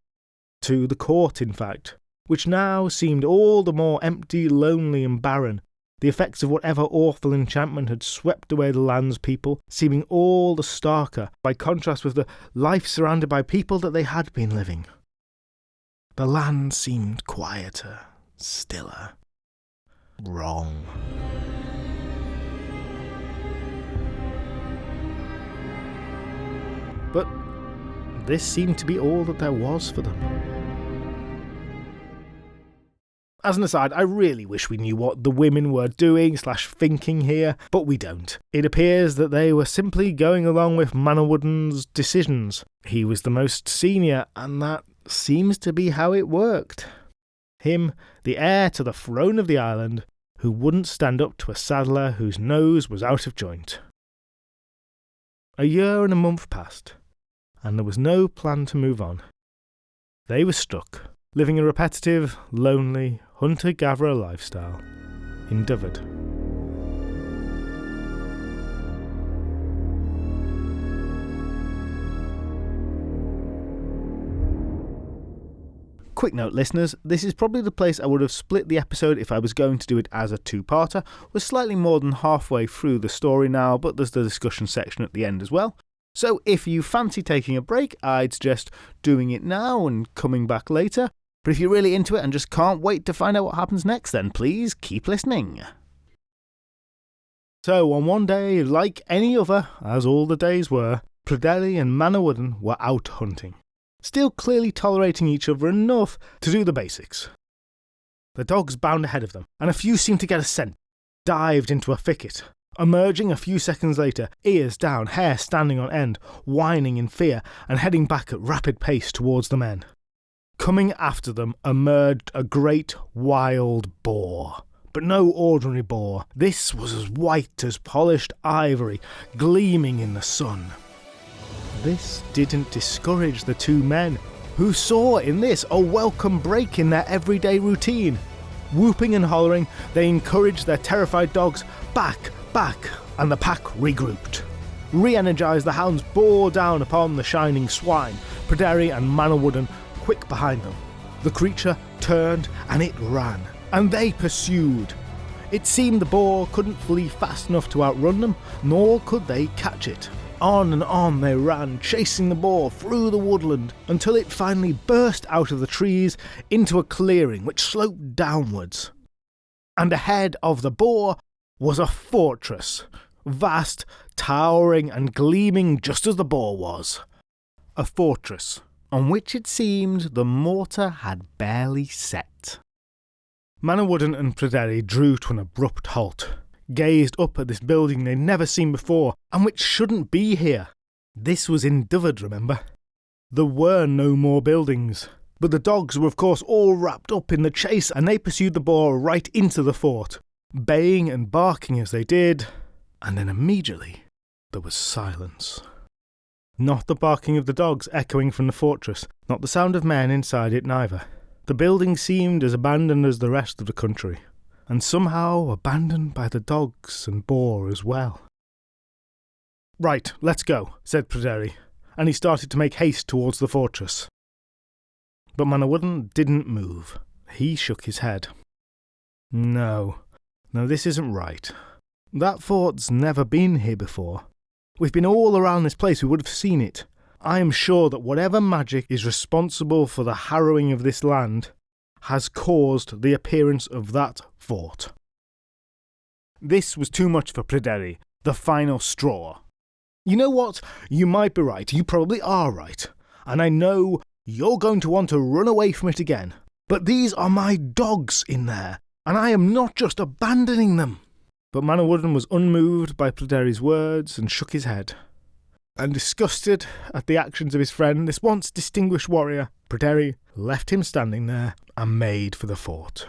To the court, in fact, which now seemed all the more empty, lonely and barren, the effects of whatever awful enchantment had swept away the land's people, seeming all the starker by contrast with the life surrounded by people that they had been living. The land seemed quieter, stiller, wrong. But this seemed to be all that there was for them. As an aside, I really wish we knew what the women were doing/thinking here, but we don't. It appears that they were simply going along with Manawydan's decisions. He was the most senior, and that seems to be how it worked. Him, the heir to the throne of the island, who wouldn't stand up to a saddler whose nose was out of joint. A year and a month passed, and there was no plan to move on. They were stuck, living a repetitive, lonely, hunter-gatherer lifestyle in Dyfed. Quick note, listeners, this is probably the place I would have split the episode if I was going to do it as a two-parter. We're slightly more than halfway through the story now, but there's the discussion section at the end as well. So if you fancy taking a break, I'd suggest doing it now and coming back later. But if you're really into it and just can't wait to find out what happens next, then please keep listening. So on one day, like any other, as all the days were, Pryderi and Manawydan were out hunting, still clearly tolerating each other enough to do the basics. The dogs bound ahead of them, and a few seemed to get a scent, dived into a thicket, emerging a few seconds later, ears down, hair standing on end, whining in fear, and heading back at rapid pace towards the men. Coming after them emerged a great wild boar. But no ordinary boar. This was as white as polished ivory, gleaming in the sun. This didn't discourage the two men, who saw in this a welcome break in their everyday routine. Whooping and hollering, they encouraged their terrified dogs, back, and the pack regrouped. Re-energized, the hounds bore down upon the shining swine, Pryderi and Manawydan quick behind them. The creature turned and it ran, and they pursued. It seemed the boar couldn't flee fast enough to outrun them, nor could they catch it. On and on they ran, chasing the boar through the woodland, until it finally burst out of the trees into a clearing which sloped downwards. And ahead of the boar was a fortress, vast, towering and gleaming just as the boar was. A fortress on which it seemed the mortar had barely set. Manawydan and Pryderi drew to an abrupt halt, gazed up at this building they'd never seen before, and which shouldn't be here. This was in Dyfed, remember? There were no more buildings, but the dogs were of course all wrapped up in the chase, and they pursued the boar right into the fort, baying and barking as they did, and then immediately there was silence. Not the barking of the dogs echoing from the fortress, not the sound of men inside it neither. The building seemed as abandoned as the rest of the country, and somehow abandoned by the dogs and boar as well. Right, let's go, said Pryderi, and he started to make haste towards the fortress. But Manawydan didn't move. He shook his head. No, this isn't right. That fort's never been here before. We've been all around this place, we would have seen it. I am sure that whatever magic is responsible for the harrowing of this land has caused the appearance of that fort." This was too much for Pryderi, the final straw. "You know what? You might be right, you probably are right, and I know you're going to want to run away from it again. But these are my dogs in there, and I am not just abandoning them." But Manawydan was unmoved by Pryderi's words and shook his head. And disgusted at the actions of his friend, this once distinguished warrior, Pryderi left him standing there and made for the fort.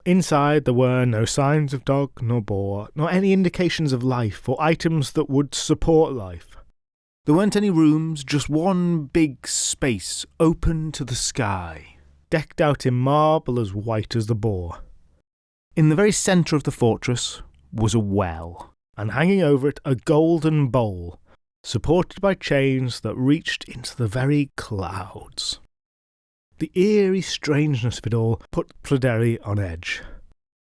Inside there were no signs of dog nor boar, nor any indications of life or items that would support life. There weren't any rooms, just one big space open to the sky, decked out in marble as white as the boar. In the very centre of the fortress was a well, and hanging over it a golden bowl, supported by chains that reached into the very clouds. The eerie strangeness of it all put Pryderi on edge,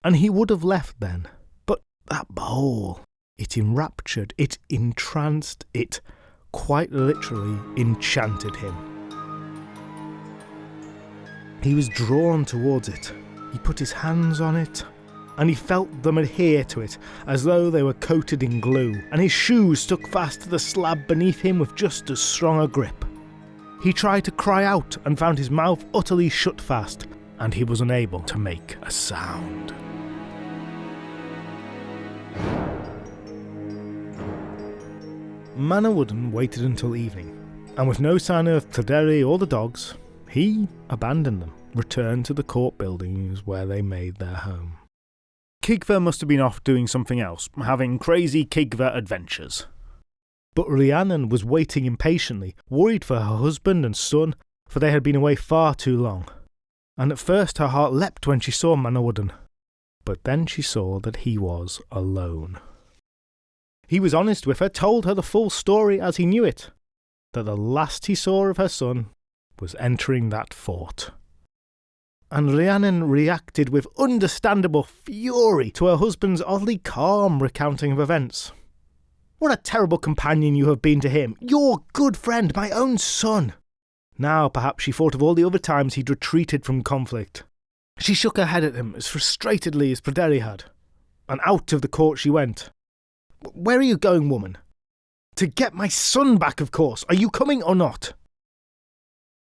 and he would have left then. But that bowl, it enraptured, it entranced, it quite literally enchanted him. He was drawn towards it. He put his hands on it, and he felt them adhere to it as though they were coated in glue, and his shoes stuck fast to the slab beneath him with just as strong a grip. He tried to cry out and found his mouth utterly shut fast, and he was unable to make a sound. Manawydan waited until evening, and with no sign of Pryderi or the dogs, he abandoned them, returned to the court buildings where they made their home. Kigva must have been off doing something else, having crazy Kigva adventures. But Rhiannon was waiting impatiently, worried for her husband and son, for they had been away far too long. And at first her heart leapt when she saw Manawydan, but then she saw that he was alone. He was honest with her, told her the full story as he knew it, that the last he saw of her son was entering that fort. And Rhiannon reacted with understandable fury to her husband's oddly calm recounting of events. "What a terrible companion you have been to him, your good friend, my own son." Now perhaps she thought of all the other times he'd retreated from conflict. She shook her head at him as frustratedly as Pryderi had, and out of the court she went. "Where are you going, woman?" "To get my son back, of course. Are you coming or not?"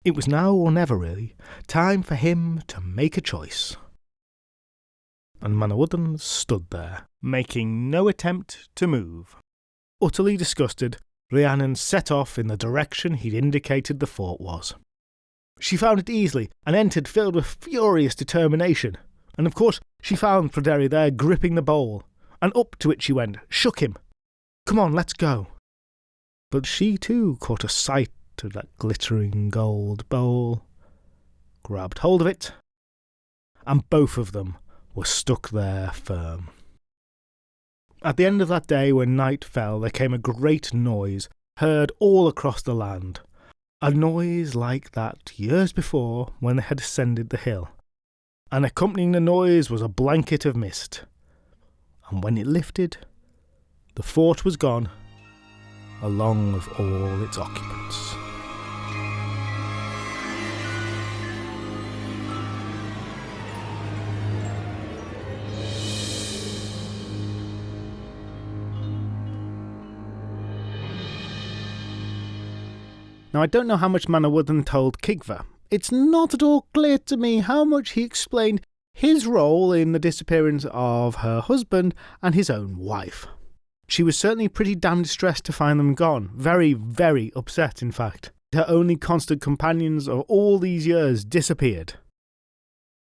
It was now or never, really. Time for him to make a choice. And Manawydan stood there, making no attempt to move. Utterly disgusted, Rhiannon set off in the direction he'd indicated the fort was. She found it easily, and entered filled with furious determination. And of course she found Pryderi there gripping the bowl, and up to it she went, shook him. "Come on, let's go." But she too caught a sight of that glittering gold bowl, grabbed hold of it, and both of them were stuck there firm. At the end of that day, when night fell, there came a great noise, heard all across the land. A noise like that years before when they had ascended the hill. And accompanying the noise was a blanket of mist. And when it lifted, the fort was gone, along with all its occupants. Now, I don't know how much Manawydan told Kigva. It's not at all clear to me how much he explained his role in the disappearance of her husband and his own wife. She was certainly pretty damn distressed to find them gone. Very, very upset, in fact. Her only constant companions of all these years disappeared.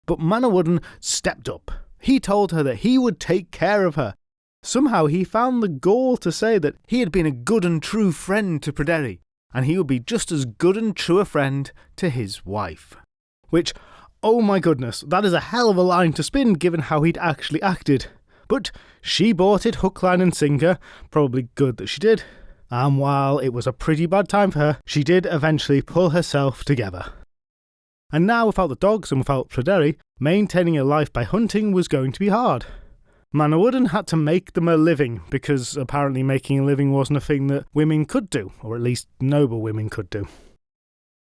But Manawydan stepped up. He told her that he would take care of her. Somehow he found the gall to say that he had been a good and true friend to Pryderi, and he would be just as good and true a friend to his wife. Which, oh my goodness, that is a hell of a line to spin given how he'd actually acted. But she bought it hook, line and sinker, probably good that she did. And while it was a pretty bad time for her, she did eventually pull herself together. And now, without the dogs and without Pryderi, maintaining a life by hunting was going to be hard. Manawydan had to make them a living, because apparently making a living wasn't a thing that women could do, or at least noble women could do.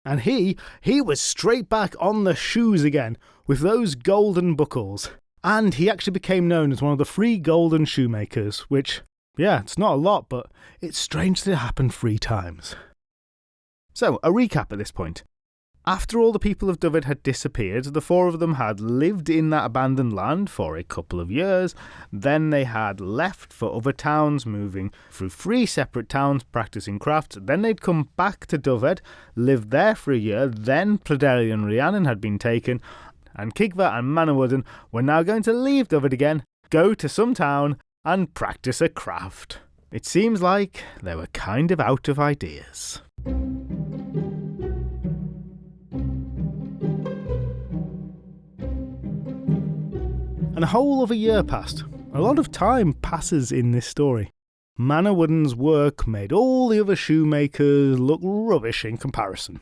And he was straight back on the shoes again, with those golden buckles. And he actually became known as one of the 3 golden shoemakers, which, yeah, it's not a lot, but it's strange that it happened 3 times. So, a recap at this point. After all the people of Dyfed had disappeared, the 4 of them had lived in that abandoned land for a couple of years, then they had left for other towns, moving through 3 separate towns practicing crafts, then they'd come back to Dyfed, lived there for a year, then Pryderi and Rhiannon had been taken, and Cigfa and Manawydan were now going to leave Dyfed again, go to some town, and practice a craft. It seems like they were kind of out of ideas. And a whole of a year passed. A lot of time passes in this story. Manawydan's work made all the other shoemakers look rubbish in comparison.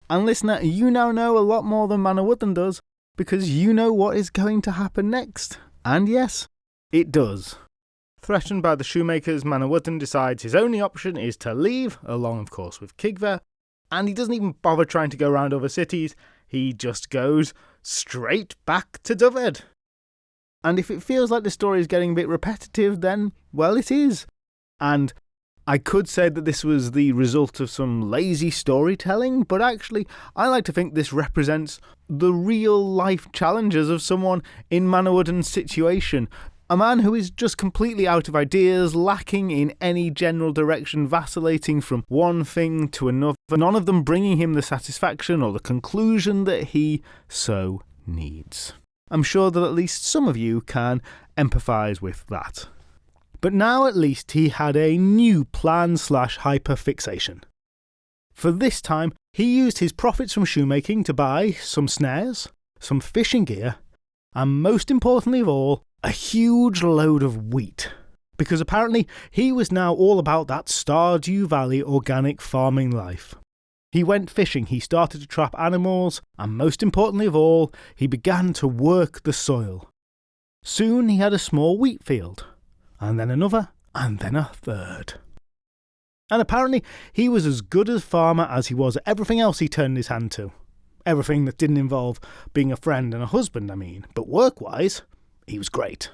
And listener, you now know a lot more than Manawydan does, because you know what is going to happen next. And yes, it does. Threatened by the shoemakers, Manawydan decides his only option is to leave, along of course with Cigfa, and he doesn't even bother trying to go around other cities, he just goes straight back to Dyfed. And if it feels like the story is getting a bit repetitive, then, well, it is. And I could say that this was the result of some lazy storytelling, but actually, I like to think this represents the real-life challenges of someone in Manawydan's situation. A man who is just completely out of ideas, lacking in any general direction, vacillating from one thing to another, none of them bringing him the satisfaction or the conclusion that he so needs. I'm sure that at least some of you can empathise with that. But now at least he had a new plan/hyperfixation. For this time, he used his profits from shoemaking to buy some snares, some fishing gear, and most importantly of all, a huge load of wheat. Because apparently he was now all about that Stardew Valley organic farming life. He went fishing, he started to trap animals, and most importantly of all, he began to work the soil. Soon he had a small wheat field, and then another, and then a third. And apparently he was as good a farmer as he was at everything else he turned his hand to. Everything that didn't involve being a friend and a husband, I mean, but work-wise, he was great.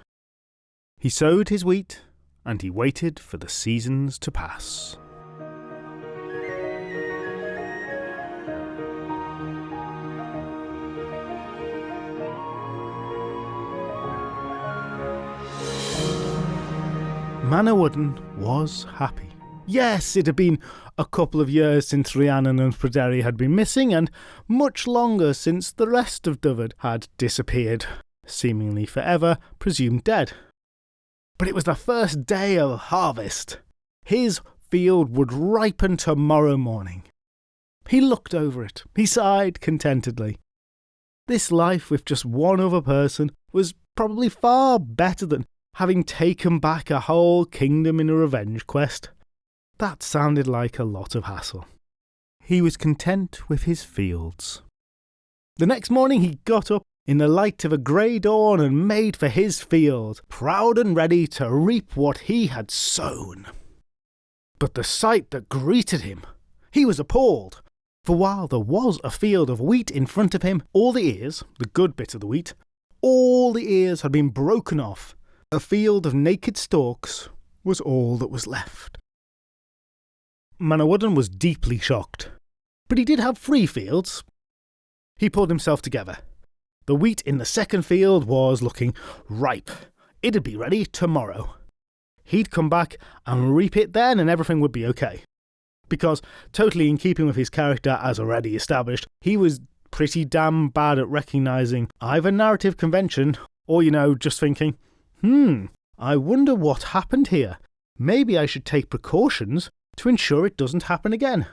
He sowed his wheat, and he waited for the seasons to pass. Manawydan was happy. Yes, it had been a couple of years since Rhiannon and Pryderi had been missing, and much longer since the rest of Dyfed had disappeared, seemingly forever, presumed dead. But it was the first day of harvest. His field would ripen tomorrow morning. He looked over it. He sighed contentedly. This life with just one other person was probably far better than having taken back a whole kingdom in a revenge quest. That sounded like a lot of hassle. He was content with his fields. The next morning he got up in the light of a grey dawn and made for his field, proud and ready to reap what he had sown. But the sight that greeted him, he was appalled. For while there was a field of wheat in front of him, all the ears, the good bit of the wheat, all the ears had been broken off. A field of naked stalks was all that was left. Manawydan was deeply shocked, but he did have 3 fields. He pulled himself together. The wheat in the second field was looking ripe. It'd be ready tomorrow. He'd come back and reap it then and everything would be okay. Because, totally in keeping with his character as already established, he was pretty damn bad at recognising either narrative convention or, just thinking, I wonder what happened here. Maybe I should take precautions to ensure it doesn't happen again.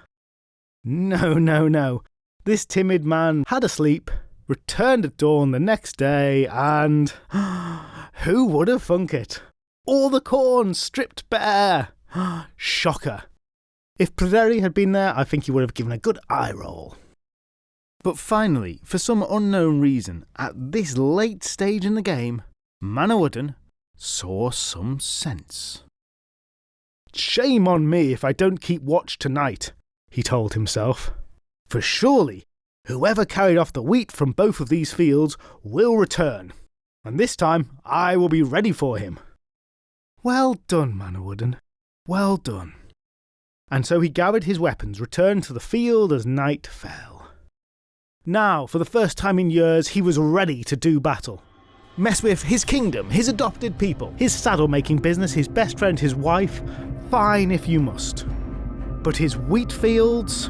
No. This timid man had a sleep, returned at dawn the next day, and who would have thunk it? All the corn stripped bare. Shocker. If Pryderi had been there, I think he would have given a good eye roll. But finally, for some unknown reason, at this late stage in the game, Manawydan saw some sense. "Shame on me if I don't keep watch tonight," he told himself. "For surely whoever carried off the wheat from both of these fields will return, and this time I will be ready for him." Well done, Manawydan, well done. And so he gathered his weapons, returned to the field as night fell. Now, for the first time in years, he was ready to do battle. Mess with his kingdom, his adopted people, his saddle-making business, his best friend, his wife. Fine if you must. But his wheat fields,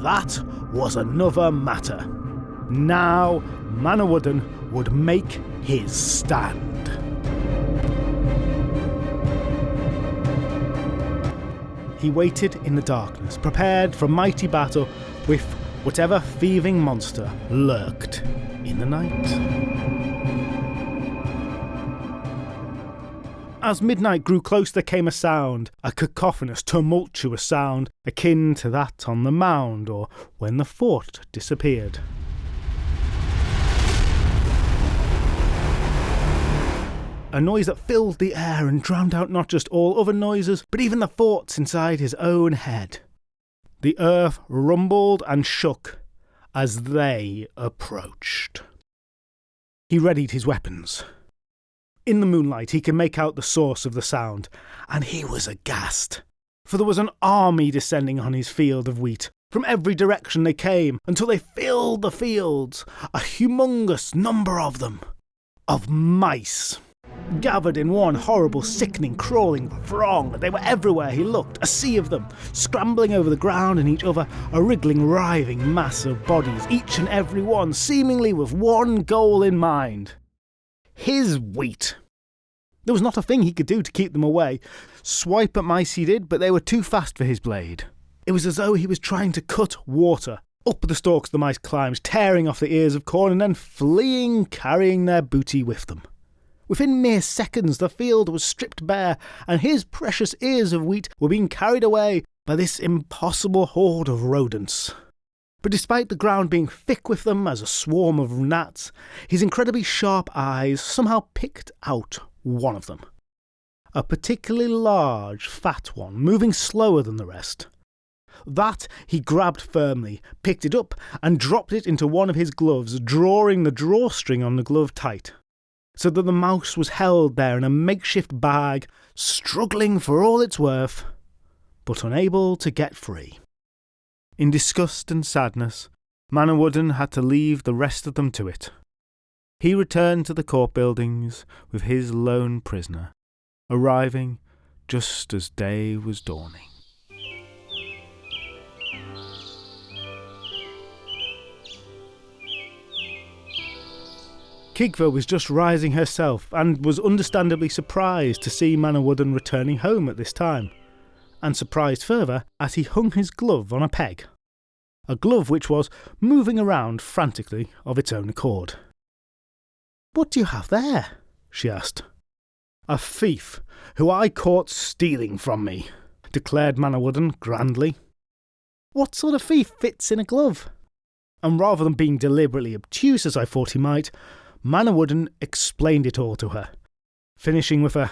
that was another matter. Now, Manawydan would make his stand. He waited in the darkness, prepared for mighty battle with whatever thieving monster lurked in the night. As midnight grew close, there came a sound, a cacophonous, tumultuous sound, akin to that on the mound or when the fort disappeared. A noise that filled the air and drowned out not just all other noises, but even the thoughts inside his own head. The earth rumbled and shook as they approached. He readied his weapons. In the moonlight he could make out the source of the sound, and he was aghast. For there was an army descending on his field of wheat. From every direction they came, until they filled the fields, a humongous number of them. Of mice. Gathered in one horrible, sickening, crawling throng. They were everywhere he looked, a sea of them, scrambling over the ground and each other, a wriggling, writhing mass of bodies, each and every one seemingly with one goal in mind. His wheat. There was not a thing he could do to keep them away. Swipe at mice he did, but they were too fast for his blade. It was as though he was trying to cut water. Up the stalks the mice climbed, tearing off the ears of corn and then fleeing, carrying their booty with them. Within mere seconds the field was stripped bare, and his precious ears of wheat were being carried away by this impossible horde of rodents. But despite the ground being thick with them as a swarm of gnats, his incredibly sharp eyes somehow picked out one of them. A particularly large, fat one, moving slower than the rest. That he grabbed firmly, picked it up, and dropped it into one of his gloves, drawing the drawstring on the glove tight, so that the mouse was held there in a makeshift bag, struggling for all it's worth, but unable to get free. In disgust and sadness, Manawydan had to leave the rest of them to it. He returned to the court buildings with his lone prisoner, arriving just as day was dawning. Kigva was just rising herself and was understandably surprised to see Manawydan returning home at this time, and surprised further as he hung his glove on a peg, a glove which was moving around frantically of its own accord. "What do you have there?" she asked. "A thief who I caught stealing from me," declared Manawydan grandly. "What sort of thief fits in a glove?" And rather than being deliberately obtuse as I thought he might, Manawydan explained it all to her, finishing with a,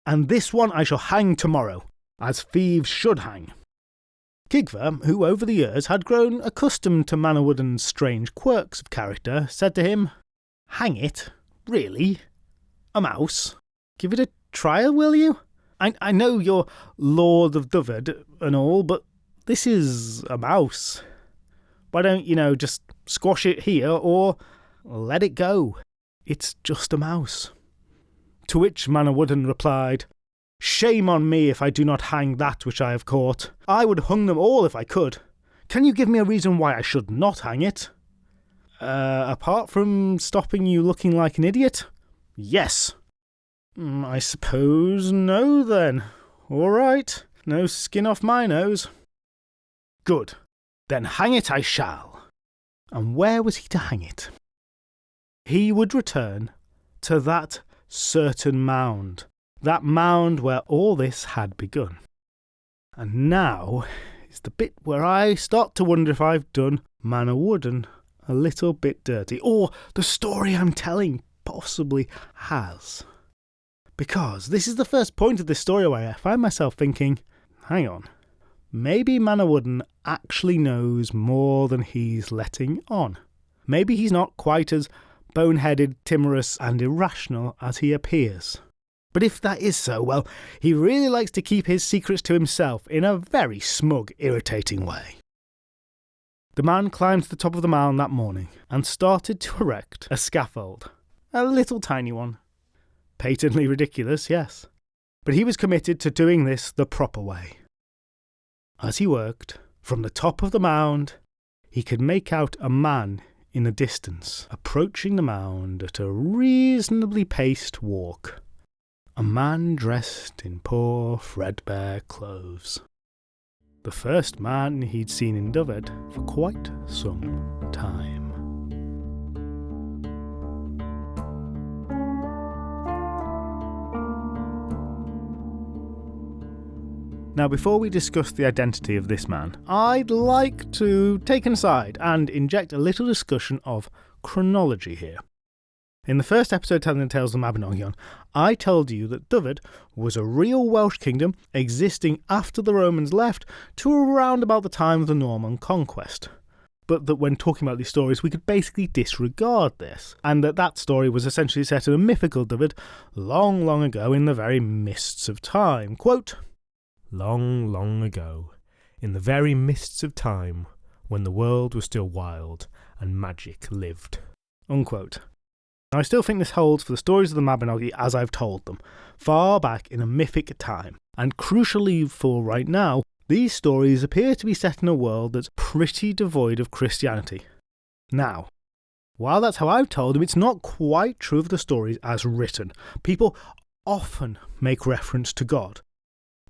"And this one I shall hang tomorrow, as thieves should hang." Kigva, who over the years had grown accustomed to Manawydan's strange quirks of character, said to him, "Hang it? Really? A mouse? Give it a trial, will you? I know you're Lord of Dyfed and all, but this is a mouse. Why don't, just squash it here or let it go? It's just a mouse." To which Manawydan replied, "Shame on me if I do not hang that which I have caught. I would hang them all if I could. Can you give me a reason why I should not hang it?" Apart from stopping you looking like an idiot?" "Yes." "I suppose no then. All right, no skin off my nose." "Good. Then hang it I shall." And where was he to hang it? He would return to that certain mound. That mound where all this had begun. And now is the bit where I start to wonder if I've done Manawydan a little bit dirty, or the story I'm telling possibly has. Because this is the first point of this story where I find myself thinking, hang on, maybe Manawydan actually knows more than he's letting on. Maybe he's not quite as boneheaded, timorous and irrational as he appears. But if that is so, well, he really likes to keep his secrets to himself in a very smug, irritating way. The man climbed to the top of the mound that morning and started to erect a scaffold. A little tiny one. Patently ridiculous, yes. But he was committed to doing this the proper way. As he worked, from the top of the mound, he could make out a man in the distance, approaching the mound at a reasonably paced walk. A man dressed in poor, threadbare clothes. The first man he'd seen in Dyfed for quite some time. Now, before we discuss the identity of this man, I'd like to take an aside and inject a little discussion of chronology here. In the first episode telling the tales of Mabinogion, I told you that Dyfed was a real Welsh kingdom existing after the Romans left to around about the time of the Norman conquest. But that when talking about these stories, we could basically disregard this, and that story was essentially set in a mythical Dyfed long, long ago in the very mists of time. Quote, "Long, long ago, in the very mists of time, when the world was still wild and magic lived." Unquote. Now, I still think this holds for the stories of the Mabinogi as I've told them, far back in a mythic time. And crucially for right now, these stories appear to be set in a world that's pretty devoid of Christianity. Now, while that's how I've told them, it's not quite true of the stories as written. People often make reference to God,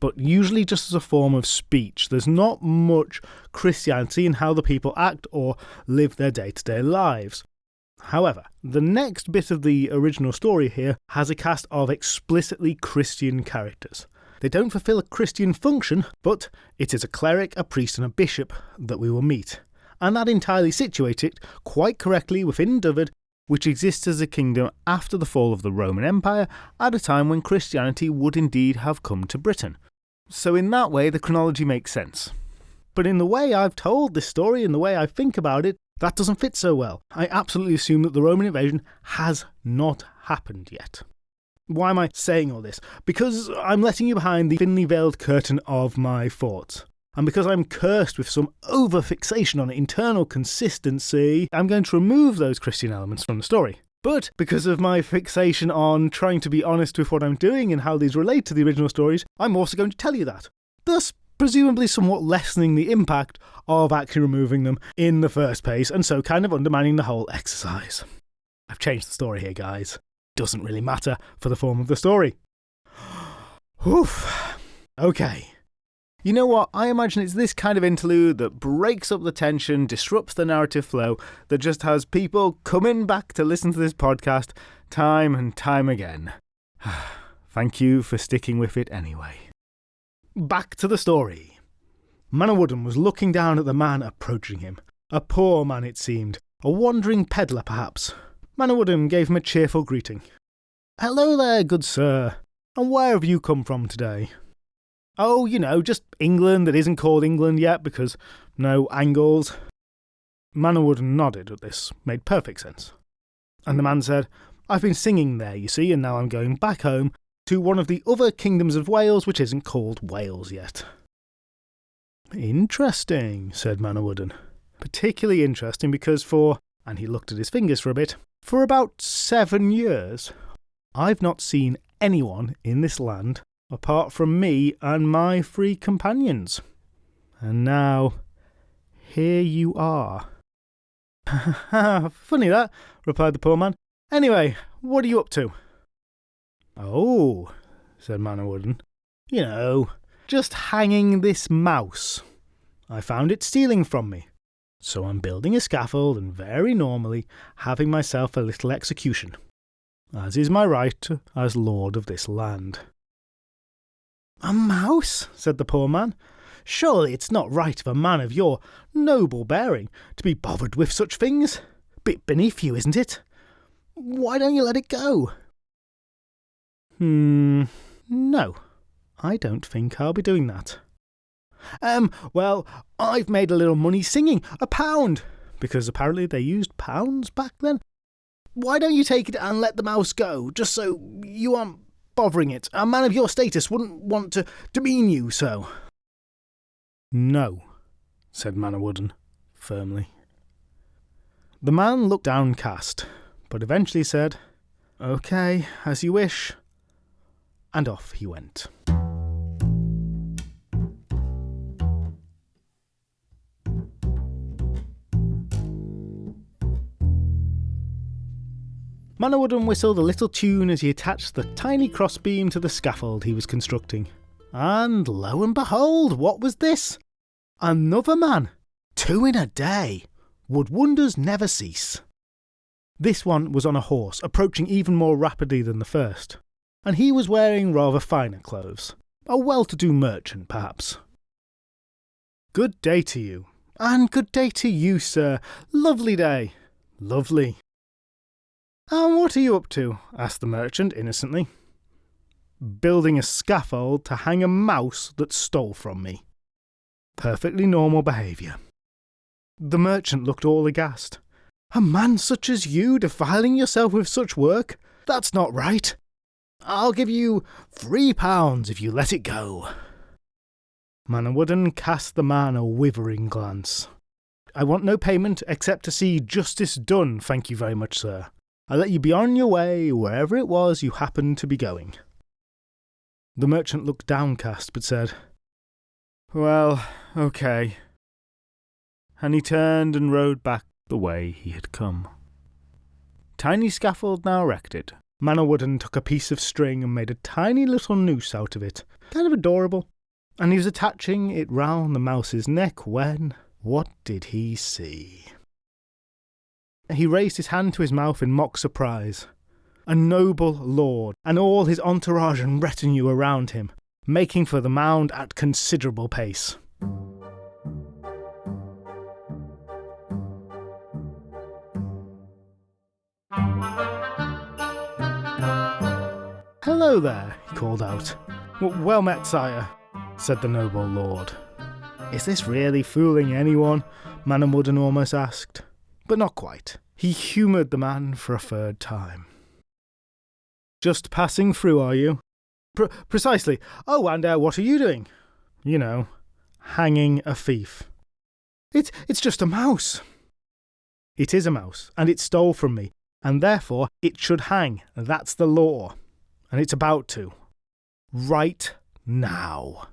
but usually just as a form of speech. There's not much Christianity in how the people act or live their day-to-day lives. However, the next bit of the original story here has a cast of explicitly Christian characters. They don't fulfill a Christian function, but it is a cleric, a priest and a bishop that we will meet. And that entirely situates it quite correctly within Dyfed, which exists as a kingdom after the fall of the Roman Empire at a time when Christianity would indeed have come to Britain. So in that way, the chronology makes sense. But in the way I've told this story, in the way I think about it, that doesn't fit so well. I absolutely assume that the Roman invasion has not happened yet. Why am I saying all this? Because I'm letting you behind the thinly veiled curtain of my thoughts. And because I'm cursed with some over-fixation on internal consistency, I'm going to remove those Christian elements from the story. But because of my fixation on trying to be honest with what I'm doing and how these relate to the original stories, I'm also going to tell you that. Thus, presumably somewhat lessening the impact of actually removing them in the first place, and so kind of undermining the whole exercise. I've changed the story here, guys. Doesn't really matter for the form of the story. Oof. Okay. You know what? I imagine it's this kind of interlude that breaks up the tension, disrupts the narrative flow, that just has people coming back to listen to this podcast time and time again. Thank you for sticking with it anyway. Back to the story. Manawydan was looking down at the man approaching him. A poor man, it seemed. A wandering peddler, perhaps. Manawydan gave him a cheerful greeting. "Hello there, good sir. And where have you come from today?" "Oh, just England that isn't called England yet because no angles." Manawydan nodded at this. Made perfect sense. And the man said, "I've been singing there, you see, and now I'm going back home to one of the other kingdoms of Wales which isn't called Wales yet." "Interesting," said Manawydan. "Particularly interesting because and he looked at his fingers for a bit, for about 7 years, I've not seen anyone in this land apart from me and my 3 companions. And now, here you are." "Funny that," replied the poor man. "Anyway, what are you up to?" "Oh," said Manawydan. Just hanging this mouse. I found it stealing from me. So I'm building a scaffold and very normally having myself a little execution, as is my right as lord of this land." "A mouse?" said the poor man. "Surely it's not right of a man of your noble bearing to be bothered with such things. Bit beneath you, isn't it? Why don't you let it go?" No, I don't think I'll be doing that. Well, I've made a little money singing, £1, because apparently they used pounds back then. Why don't you take it and let the mouse go, just so you aren't bothering it? A man of your status wouldn't want to demean you so. No, said Manawydan firmly. The man looked downcast, but eventually said, "Okay, as you wish," and off he went. Manawydan whistled a little tune as he attached the tiny crossbeam to the scaffold he was constructing. And lo and behold, what was this? Another man! 2 in a day! Would wonders never cease? This one was on a horse, approaching even more rapidly than the first, and he was wearing rather finer clothes. A well-to-do merchant, perhaps. "Good day to you." "And good day to you, sir. Lovely day." "Lovely." "And what are you up to?" asked the merchant innocently. "Building a scaffold to hang a mouse that stole from me." Perfectly normal behaviour. The merchant looked all aghast. "A man such as you defiling yourself with such work? That's not right. I'll give you £3 if you let it go." Manawydan cast the man a withering glance. "I want no payment except to see justice done, thank you very much, sir. I'll let you be on your way wherever it was you happened to be going." The merchant looked downcast, but said, "Well, okay." And he turned and rode back the way he had come. Tiny scaffold now erected, Manawydan took a piece of string and made a tiny little noose out of it, kind of adorable, and he was attaching it round the mouse's neck when, what did he see? He raised his hand to his mouth in mock surprise. A noble lord, and all his entourage and retinue around him, making for the mound at considerable pace. "Hello there," he called out. "Well met, sire," said the noble lord. "Is this really fooling anyone?" Manawydan almost asked. But not quite. He humoured the man for a third time. "Just passing through, are you?" Precisely. Oh, and what are you doing?" "You know, hanging a thief." It's just a mouse." "It is a mouse, and it stole from me, and therefore it should hang. That's the law. And it's about to. Right now."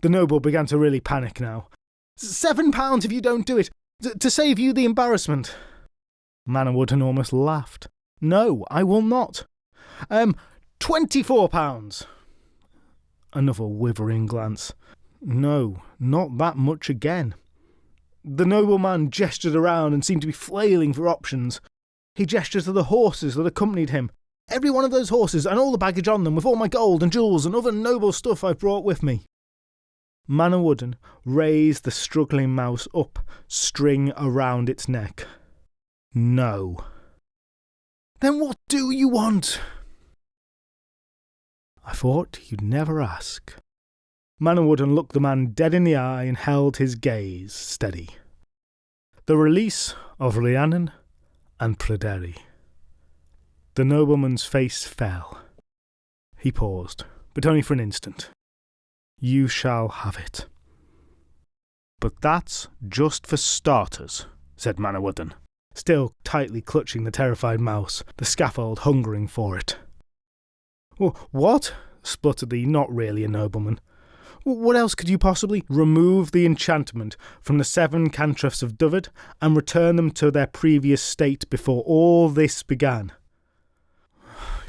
The noble began to really panic now. £7 if you don't do it, to save you the embarrassment." Manawydan almost laughed. "No, I will not. £24. Another withering glance. No, not that much again. The nobleman gestured around and seemed to be flailing for options. He gestured to the horses that accompanied him. "Every one of those horses and all the baggage on them, with all my gold and jewels and other noble stuff I've brought with me." Manawydan raised the struggling mouse up, string around its neck. "No." "Then what do you want?" "I thought you'd never ask." Manawydan looked the man dead in the eye and held his gaze steady. "The release of Rhiannon and Pryderi." The nobleman's face fell. He paused, but only for an instant. "You shall have it." "But that's just for starters," said Manawydan, still tightly clutching the terrified mouse, the scaffold hungering for it. "What?" spluttered the not really a nobleman. "What else could you possibly—" "Remove the enchantment from the 7 cantrips of Dyfed and return them to their previous state before all this began."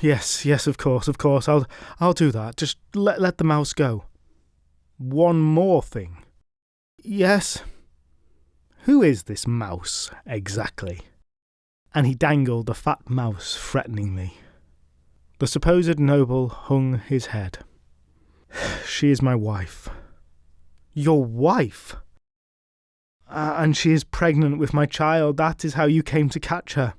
Yes, of course, I'll do that. Just let the mouse go." "One more thing." "Yes?" "Who is this mouse, exactly?" And he dangled the fat mouse threateningly. The supposed noble hung his head. "She is my wife." "Your wife?" "And she is pregnant with my child. That is how you came to catch her."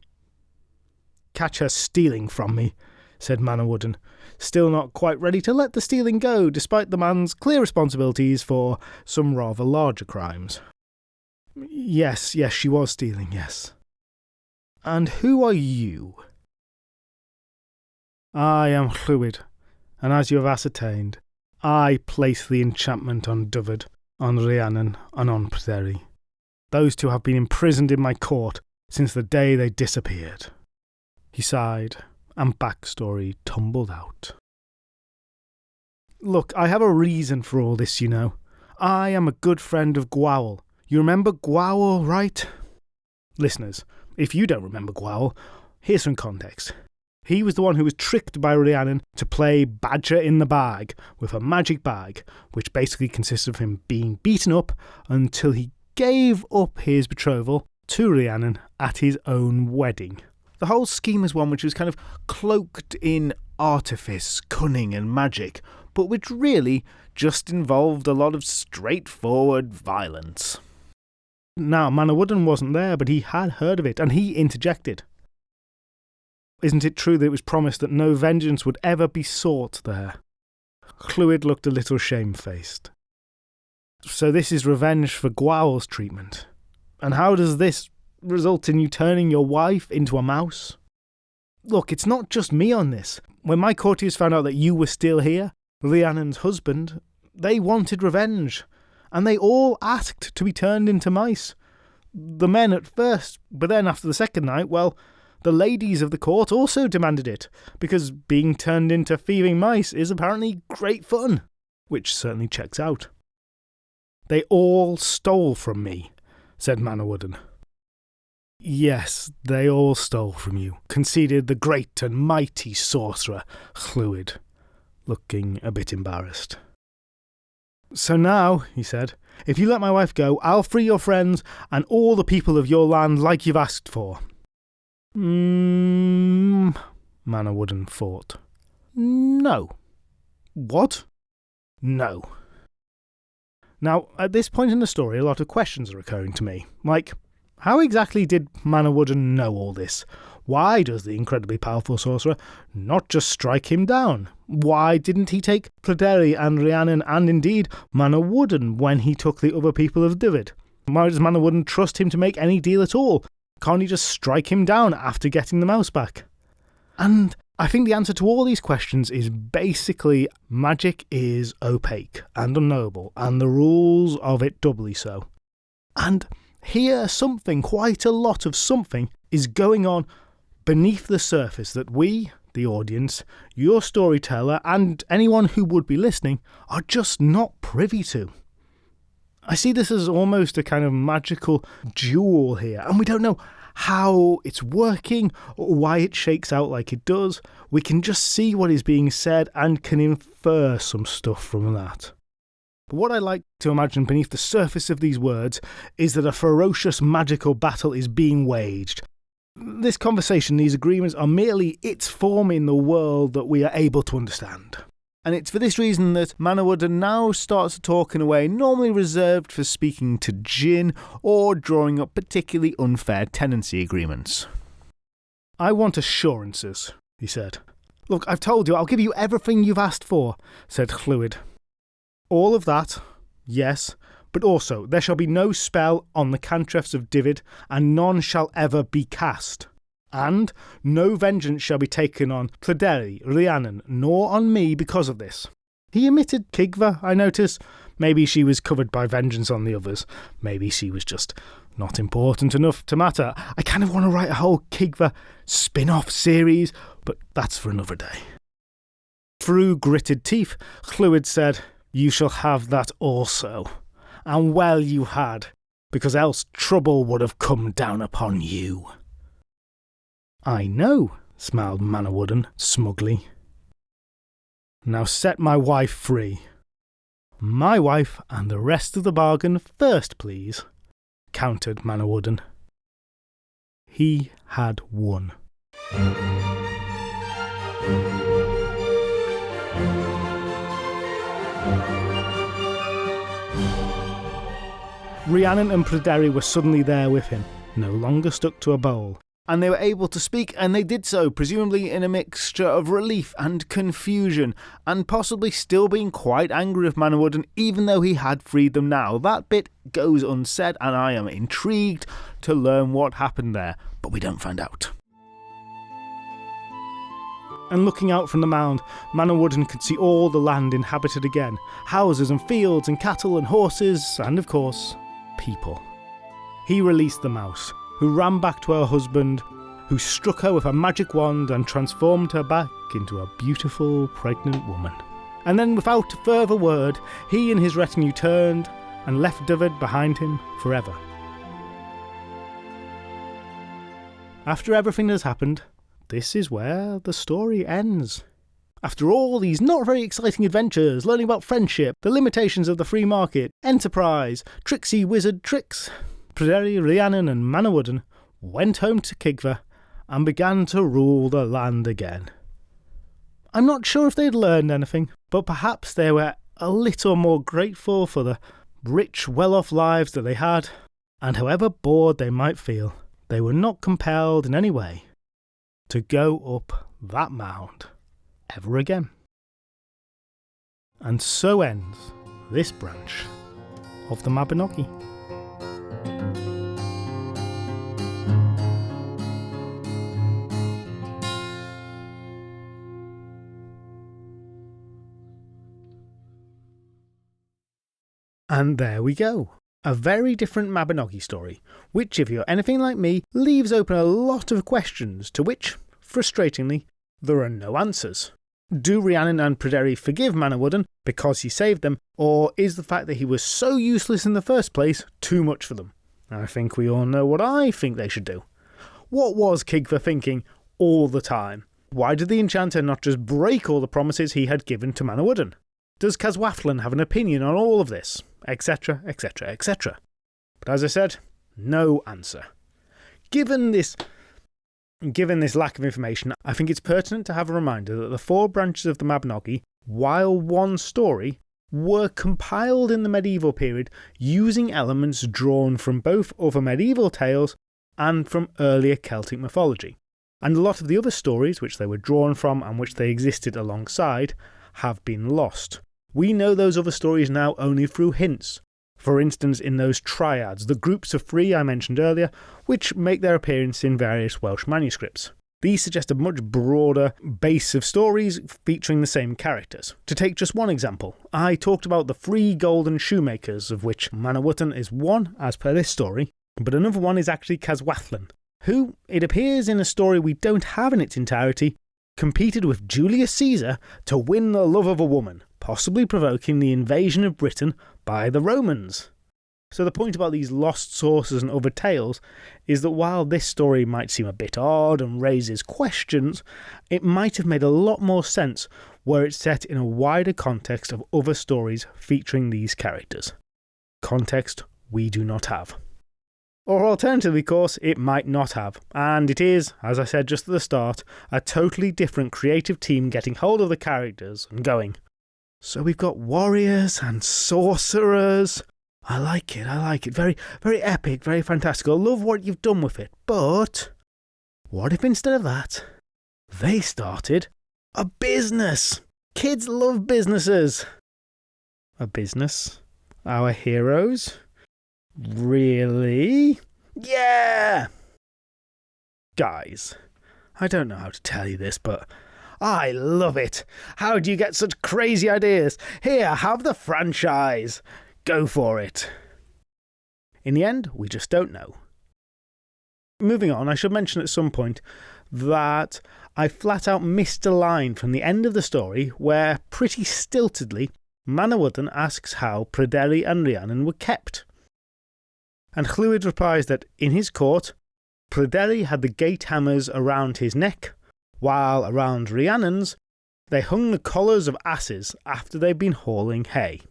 "Catch her stealing from me. said Manawydan, still not quite ready to let the stealing go despite the man's clear responsibilities for some rather larger crimes. Yes, she was stealing, yes. And who are you? I am Llwyd, and as you have ascertained, I place the enchantment on Dyfed, on Rhiannon, and on Pryderi. Those two have been imprisoned in my court since the day they disappeared. He sighed, and backstory tumbled out. Look, I have a reason for all this, you know. I am a good friend of Gwawl. You remember Gwawl, right? Listeners, if you don't remember Gwawl, here's some context. He was the one who was tricked by Rhiannon to play Badger in the Bag with a magic bag, which basically consisted of him being beaten up until he gave up his betrothal to Rhiannon at his own wedding. The whole scheme is one which was kind of cloaked in artifice, cunning and magic, but which really just involved a lot of straightforward violence. Now, Manawydan wasn't there, but he had heard of it, and he interjected. Isn't it true that it was promised that no vengeance would ever be sought there? Llwyd looked a little shamefaced. So this is revenge for Gwawl's treatment. And how does this result in you turning your wife into a mouse? Look, it's not just me on this. When my courtiers found out that you were still here, Rhiannon's husband, they wanted revenge. And they all asked to be turned into mice. The men at first, but then after the second night, well, the ladies of the court also demanded it, because being turned into thieving mice is apparently great fun, which certainly checks out. They all stole from me, said Manawydan. Yes, they all stole from you, conceded the great and mighty sorcerer, Llwyd, looking a bit embarrassed. So now, he said, if you let my wife go, I'll free your friends and all the people of your land like you've asked for. Manawydan thought. No. What? No. Now, at this point in the story, a lot of questions are occurring to me. Like, how exactly did Manawydan know all this? Why does the incredibly powerful sorcerer not just strike him down? Why didn't he take Pryderi and Rhiannon and indeed Manawydan when he took the other people of Dyfed? Why does Manawydan trust him to make any deal at all? Can't he just strike him down after getting the mouse back? And I think the answer to all these questions is basically magic is opaque and unknowable, and the rules of it doubly so. And here something, quite a lot of something, is going on beneath the surface that we, the audience, your storyteller, and anyone who would be listening are just not privy to. I see this as almost a kind of magical jewel here, and we don't know how it's working or why it shakes out like it does. We can just see what is being said and can infer some stuff from that. But what I like to imagine beneath the surface of these words is that a ferocious magical battle is being waged. This conversation, these agreements, are merely its form in the world that we are able to understand. And it's for this reason that Manawydan now starts to talk in a way normally reserved for speaking to Jinn or drawing up particularly unfair tenancy agreements. I want assurances, he said. Look, I've told you, I'll give you everything you've asked for, said Llwyd. All of that, yes, but also there shall be no spell on the cantrefs of Dyfed, and none shall ever be cast. And no vengeance shall be taken on Pryderi, Rhiannon, nor on me because of this. He omitted Cigfa, I notice. Maybe she was covered by vengeance on the others. Maybe she was just not important enough to matter. I kind of want to write a whole Cigfa spin-off series, but that's for another day. Through gritted teeth, Llwyd said, "You shall have that also. And well you had, because else trouble would have come down upon you." "I know," smiled Manawydan smugly. "Now set my wife free." "My wife and the rest of the bargain first, please," countered Manawydan. He had won. Rhiannon and Pryderi were suddenly there with him, no longer stuck to a bowl, and they were able to speak, and they did so, presumably in a mixture of relief and confusion, and possibly still being quite angry with Manawydan, even though he had freed them now. That bit goes unsaid, and I am intrigued to learn what happened there, but we don't find out. And looking out from the mound, Manawydan could see all the land inhabited again, houses and fields and cattle and horses, and of course, people. He released the mouse, who ran back to her husband, who struck her with a magic wand and transformed her back into a beautiful pregnant woman. And then without further word, he and his retinue turned and left Dyfed behind him forever. After everything that has happened, this is where the story ends. After all these not very exciting adventures, learning about friendship, the limitations of the free market, enterprise, tricksy wizard tricks, Pryderi, Rhiannon and Manawydan went home to Cigfa and began to rule the land again. I'm not sure if they'd learned anything, but perhaps they were a little more grateful for the rich, well-off lives that they had, and however bored they might feel, they were not compelled in any way to go up that mound ever again. And so ends this branch of the Mabinogi. And there we go. A very different Mabinogi story, which, if you're anything like me, leaves open a lot of questions to which, frustratingly, there are no answers. Do Rhiannon and Pryderi forgive Manawydan because he saved them, or is the fact that he was so useless in the first place too much for them? I think we all know what I think they should do. What was Cigfa thinking all the time? Why did the enchanter not just break all the promises he had given to Manawydan? Does Caswallon have an opinion on all of this? Etc, etc, etc. But as I said, no answer. Given this lack of information, I think it's pertinent to have a reminder that the 4 branches of the Mabinogi, while one story, were compiled in the medieval period using elements drawn from both other medieval tales and from earlier Celtic mythology. And a lot of the other stories which they were drawn from and which they existed alongside have been lost. We know those other stories now only through hints. For instance, in those triads, the groups of 3 I mentioned earlier, which make their appearance in various Welsh manuscripts. These suggest a much broader base of stories featuring the same characters. To take just one example, I talked about the 3 golden shoemakers, of which Manawydan is one, as per this story, but another one is actually Caswallon, who, it appears in a story we don't have in its entirety, competed with Julius Caesar to win the love of a woman, possibly provoking the invasion of Britain by the Romans. So the point about these lost sources and other tales is that while this story might seem a bit odd and raises questions, it might have made a lot more sense were it set in a wider context of other stories featuring these characters. Context we do not have. Or alternatively, of course, it might not have, and it is, as I said just at the start, a totally different creative team getting hold of the characters and going, so we've got warriors and sorcerers. I like it. Very, very epic, very fantastical. I love what you've done with it. But what if instead of that, they started a business? Kids love businesses. A business? Our heroes? Really? Yeah! Guys, I don't know how to tell you this, but I love it. How do you get such crazy ideas? Here, have the franchise. Go for it. In the end, we just don't know. Moving on, I should mention at some point that I flat out missed a line from the end of the story where, pretty stiltedly, Manawydan asks how Pryderi and Rhiannon were kept. And Llywyd replies that in his court, Pryderi had the gate hammers around his neck, while around Rhiannon's, they hung the collars of asses after they'd been hauling hay.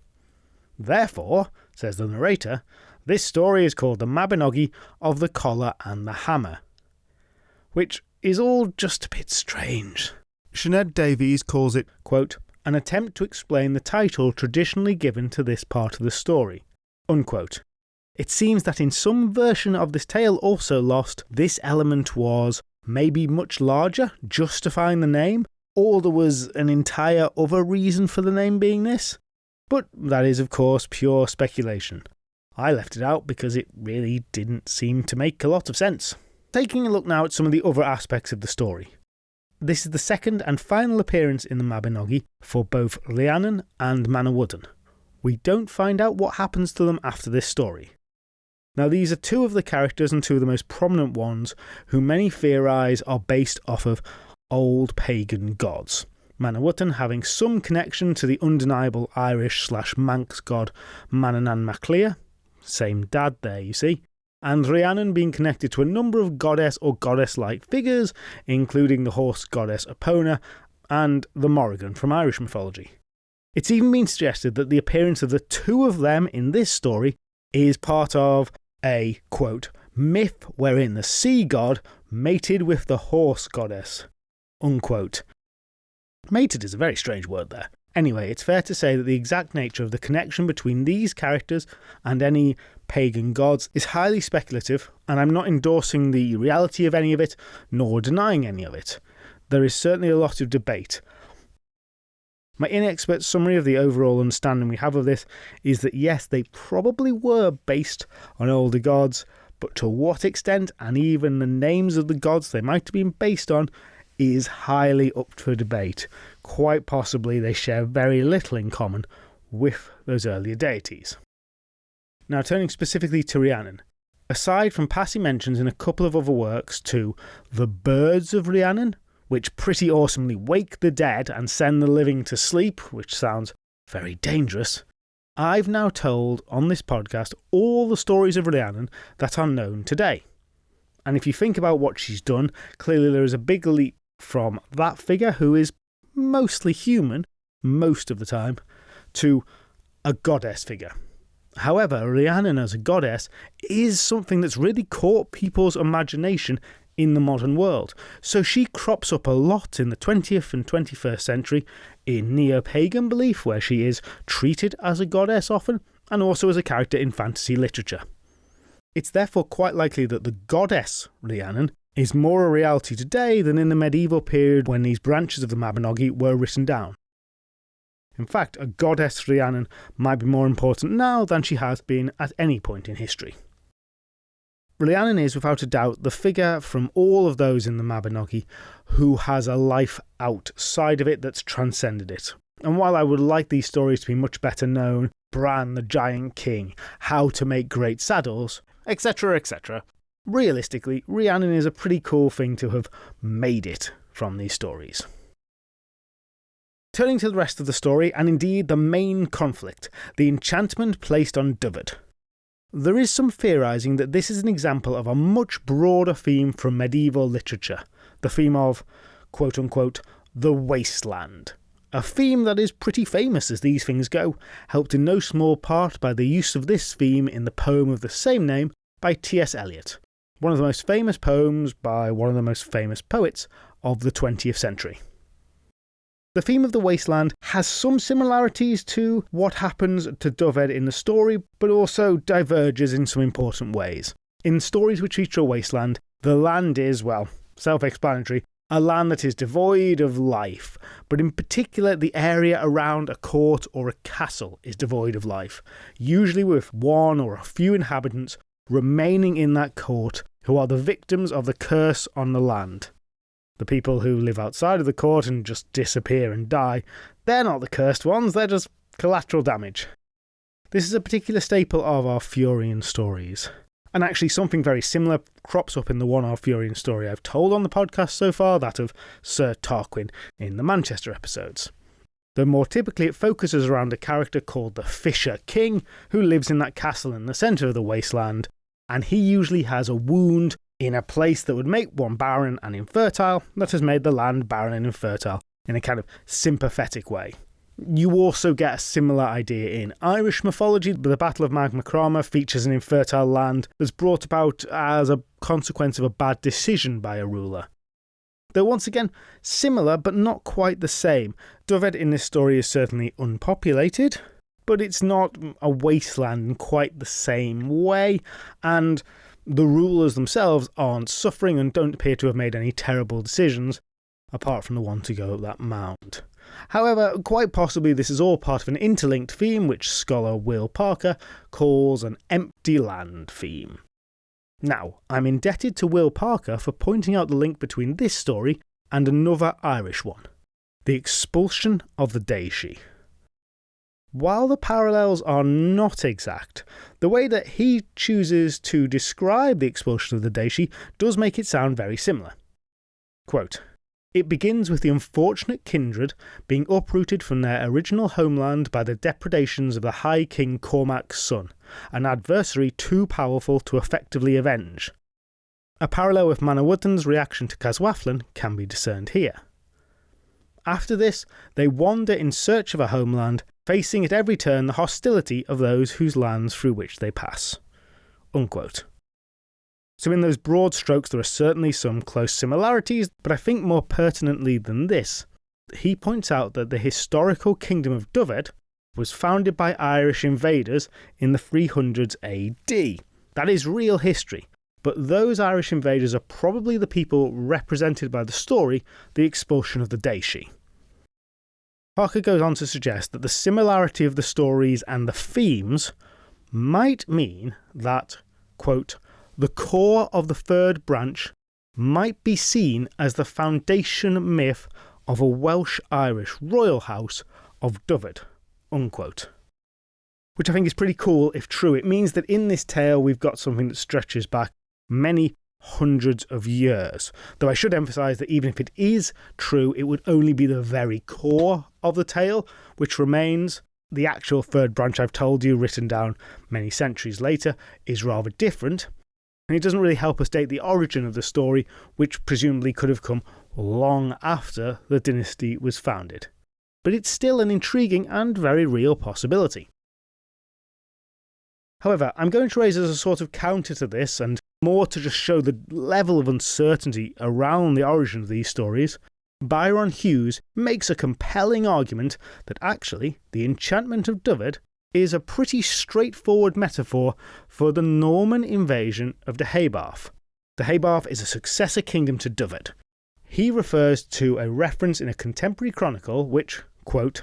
Therefore, says the narrator, this story is called the Mabinogi of the Collar and the Hammer, which is all just a bit strange. Sinead Davies calls it, quote, an attempt to explain the title traditionally given to this part of the story, unquote. It seems that in some version of this tale also lost, this element was maybe much larger, justifying the name, or there was an entire other reason for the name being this. But that is, of course, pure speculation. I left it out because it really didn't seem to make a lot of sense. Taking a look now at some of the other aspects of the story. This is the second and final appearance in the Mabinogi for both Rhiannon and Manawydan. We don't find out what happens to them after this story. Now, these are two of the characters and two of the most prominent ones who many theorise are based off of old pagan gods. Manawydan having some connection to the undeniable Irish/Manx god Mananan Maclia, same dad there you see, and Rhiannon being connected to a number of goddess or goddess-like figures, including the horse goddess Epona and the Morrigan from Irish mythology. It's even been suggested that the appearance of the two of them in this story is part of a, quote, myth wherein the sea god mated with the horse goddess, unquote. Mated is a very strange word there. Anyway, it's fair to say that the exact nature of the connection between these characters and any pagan gods is highly speculative, and I'm not endorsing the reality of any of it, nor denying any of it. There is certainly a lot of debate. My inexpert summary of the overall understanding we have of this is that yes, they probably were based on older gods, but to what extent, and even the names of the gods they might have been based on, is highly up for debate. Quite possibly they share very little in common with those earlier deities. Now, turning specifically to Rhiannon. Aside from passing mentions in a couple of other works to the birds of Rhiannon, which pretty awesomely wake the dead and send the living to sleep, which sounds very dangerous, I've now told on this podcast all the stories of Rhiannon that are known today. And if you think about what she's done, clearly there is a big leap from that figure, who is mostly human most of the time, to a goddess figure. However, Rhiannon as a goddess is something that's really caught people's imagination in the modern world. So she crops up a lot in the 20th and 21st century in neo-pagan belief, where she is treated as a goddess often, and also as a character in fantasy literature. It's therefore quite likely that the goddess Rhiannon is more a reality today than in the medieval period when these branches of the Mabinogi were written down. In fact, a goddess Rhiannon might be more important now than she has been at any point in history. Rhiannon is, without a doubt, the figure from all of those in the Mabinogi who has a life outside of it that's transcended it. And while I would like these stories to be much better known, Bran the Giant King, how to make great saddles, etc., etc., realistically, Rhiannon is a pretty cool thing to have made it from these stories. Turning to the rest of the story, and indeed the main conflict, the enchantment placed on Dyfed. There is some theorising that this is an example of a much broader theme from medieval literature, the theme of, quote-unquote, the wasteland. A theme that is pretty famous as these things go, helped in no small part by the use of this theme in the poem of the same name by T.S. Eliot, one of the most famous poems by one of the most famous poets of the 20th century. The theme of the wasteland has some similarities to what happens to Dyfed in the story, but also diverges in some important ways. In stories which feature a wasteland, the land is, well, self-explanatory, a land that is devoid of life, but in particular the area around a court or a castle is devoid of life, usually with one or a few inhabitants remaining in that court who are the victims of the curse on the land. The people who live outside of the court and just disappear and die, they're not the cursed ones, they're just collateral damage. This is a particular staple of Arthurian stories. And actually something very similar crops up in the one Arthurian story I've told on the podcast so far, that of Sir Tarquin in the Manchester episodes. Though more typically it focuses around a character called the Fisher King, who lives in that castle in the centre of the wasteland, and he usually has a wound in a place that would make one barren and infertile, that has made the land barren and infertile in a kind of sympathetic way. You also get a similar idea in Irish mythology. The Battle of Magmacrama features an infertile land that's brought about as a consequence of a bad decision by a ruler. Though once again, similar but not quite the same. Dyfed in this story is certainly unpopulated, but it's not a wasteland in quite the same way, and the rulers themselves aren't suffering and don't appear to have made any terrible decisions, apart from the one to go up that mound. However, quite possibly this is all part of an interlinked theme which scholar Will Parker calls an empty land theme. Now, I'm indebted to Will Parker for pointing out the link between this story and another Irish one, the expulsion of the Déisi. While the parallels are not exact, the way that he chooses to describe the expulsion of the Déisi does make it sound very similar. Quote, "It begins with the unfortunate kindred being uprooted from their original homeland by the depredations of the High King Cormac's son, an adversary too powerful to effectively avenge. A parallel with Manawydan's reaction to Caswaflan can be discerned here. After this, they wander in search of a homeland, facing at every turn the hostility of those whose lands through which they pass." Unquote. So in those broad strokes there are certainly some close similarities, but I think more pertinently than this, he points out that the historical kingdom of Dyfed was founded by Irish invaders in the 300s AD. That is real history, but those Irish invaders are probably the people represented by the story, the expulsion of the Déisi. Parker goes on to suggest that the similarity of the stories and the themes might mean that, quote, "the core of the third branch might be seen as the foundation myth of a Welsh-Irish royal house of Dyfed," unquote. Which I think is pretty cool if true. It means that in this tale we've got something that stretches back many hundreds of years. Though I should emphasise that even if it is true, it would only be the very core of the tale, which remains. The actual third branch I've told you, written down many centuries later, is rather different, and it doesn't really help us date the origin of the story, which presumably could have come long after the dynasty was founded. But it's still an intriguing and very real possibility. However, I'm going to raise as a sort of counter to this, and more to just show the level of uncertainty around the origin of these stories, Byron Hughes makes a compelling argument that actually the enchantment of Dyfed is a pretty straightforward metaphor for the Norman invasion of Deheubarth. Deheubarth is a successor kingdom to Dyfed. He refers to a reference in a contemporary chronicle which, quote,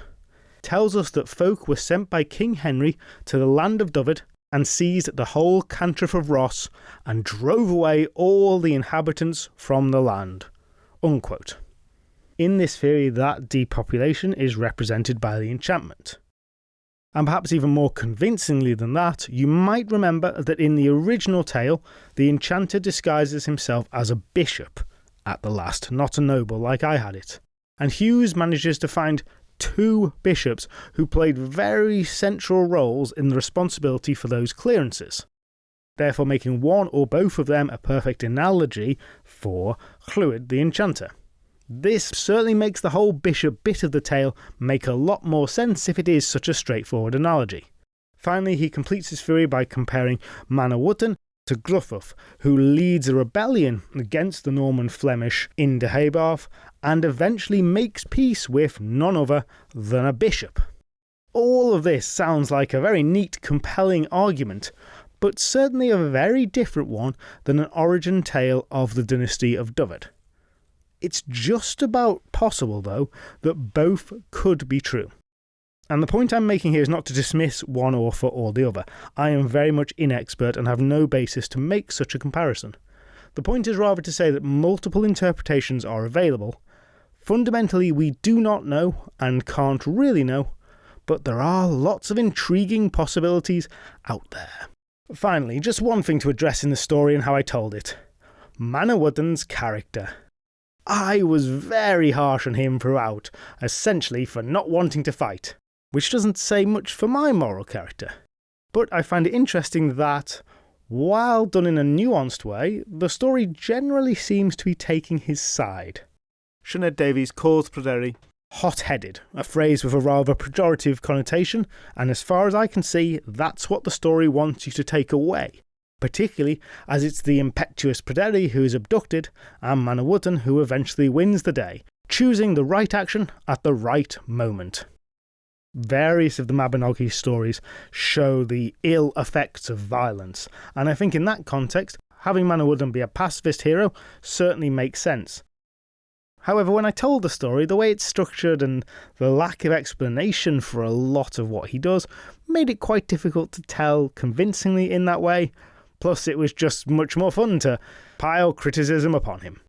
"tells us that folk were sent by King Henry to the land of Dyfed and seized the whole cantref of Ross and drove away all the inhabitants from the land," unquote. In this theory, that depopulation is represented by the enchantment. And perhaps even more convincingly than that, you might remember that in the original tale, the enchanter disguises himself as a bishop at the last, not a noble like I had it. And Hughes manages to find 2 bishops who played very central roles in the responsibility for those clearances, therefore making one or both of them a perfect analogy for Llywyd the Enchanter. This certainly makes the whole bishop bit of the tale make a lot more sense if it is such a straightforward analogy. Finally, he completes his theory by comparing Manawydan to Gluthuff, who leads a rebellion against the Norman Flemish in Deheubarth and eventually makes peace with none other than a bishop. All of this sounds like a very neat, compelling argument, but certainly a very different one than an origin tale of the dynasty of Dyfed. It's just about possible, though, that both could be true. And the point I'm making here is not to dismiss one author or the other. I am very much inexpert and have no basis to make such a comparison. The point is rather to say that multiple interpretations are available. Fundamentally, we do not know and can't really know, but there are lots of intriguing possibilities out there. Finally, just one thing to address in the story and how I told it. Manawydan's character. I was very harsh on him throughout, essentially for not wanting to fight, which doesn't say much for my moral character. But I find it interesting that, while done in a nuanced way, the story generally seems to be taking his side. Sinead Davies calls Pryderi hot-headed, a phrase with a rather pejorative connotation, and as far as I can see, that's what the story wants you to take away. Particularly as it's the impetuous Pryderi who is abducted and Manawydan who eventually wins the day, choosing the right action at the right moment. Various of the Mabinogi stories show the ill effects of violence, and I think in that context, having Manawydan be a pacifist hero certainly makes sense. However, when I told the story, the way it's structured and the lack of explanation for a lot of what he does made it quite difficult to tell convincingly in that way, plus it was just much more fun to pile criticism upon him.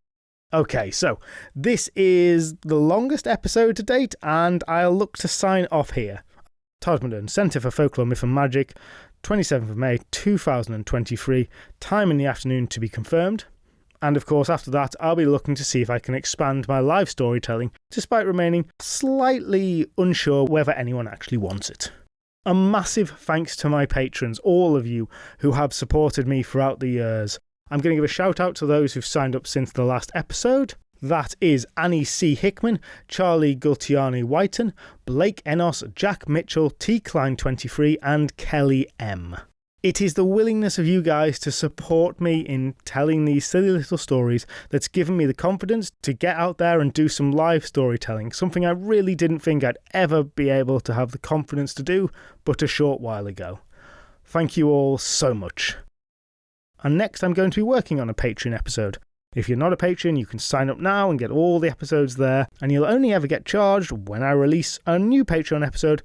Okay, so this is the longest episode to date, and I'll look to sign off here. Todmorden, Centre for Folklore, Myth and Magic, 27th of May 2023, time in the afternoon to be confirmed. And of course, after that, I'll be looking to see if I can expand my live storytelling, despite remaining slightly unsure whether anyone actually wants it. A massive thanks to my patrons, all of you who have supported me throughout the years. I'm going to give a shout out to those who've signed up since the last episode. That is Annie C. Hickman, Charlie Gultiani Whiten, Blake Enos, Jack Mitchell, T. Klein 23 and Kelly M. It is the willingness of you guys to support me in telling these silly little stories that's given me the confidence to get out there and do some live storytelling, something I really didn't think I'd ever be able to have the confidence to do but a short while ago. Thank you all so much. And next I'm going to be working on a Patreon episode. If you're not a patron, you can sign up now and get all the episodes there, and you'll only ever get charged when I release a new Patreon episode,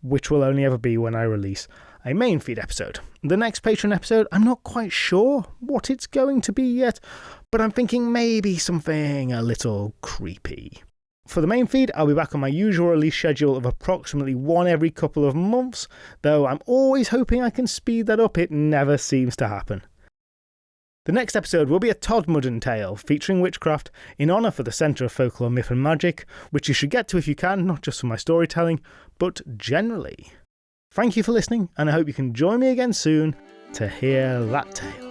which will only ever be when I release a main feed episode. The next Patreon episode, I'm not quite sure what it's going to be yet, but I'm thinking maybe something a little creepy. For the main feed, I'll be back on my usual release schedule of approximately one every couple of months, though I'm always hoping I can speed that up. It never seems to happen. The next episode will be a Todmorden tale featuring witchcraft in honour for the Centre of Folklore, Myth and Magic, which you should get to if you can, not just for my storytelling, but generally. Thank you for listening, and I hope you can join me again soon to hear that tale.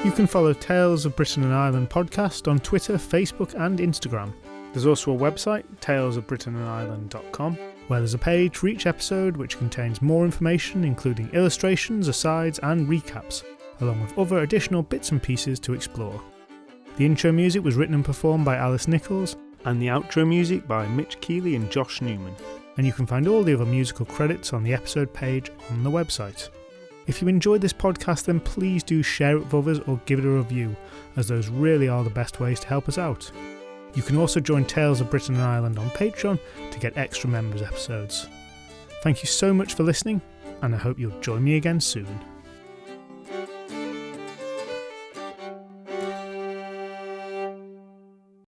You can follow Tales of Britain and Ireland podcast on Twitter, Facebook and Instagram. There's also a website, talesofbritainandireland.com, where there's a page for each episode which contains more information including illustrations, asides and recaps, along with other additional bits and pieces to explore. The intro music was written and performed by Alice Nichols, and the outro music by Mitch Keeley and Josh Newman, and you can find all the other musical credits on the episode page on the website. If you enjoyed this podcast, then please do share it with others or give it a review, as those really are the best ways to help us out. You can also join Tales of Britain and Ireland on Patreon to get extra members episodes. Thank you so much for listening, and I hope you'll join me again soon.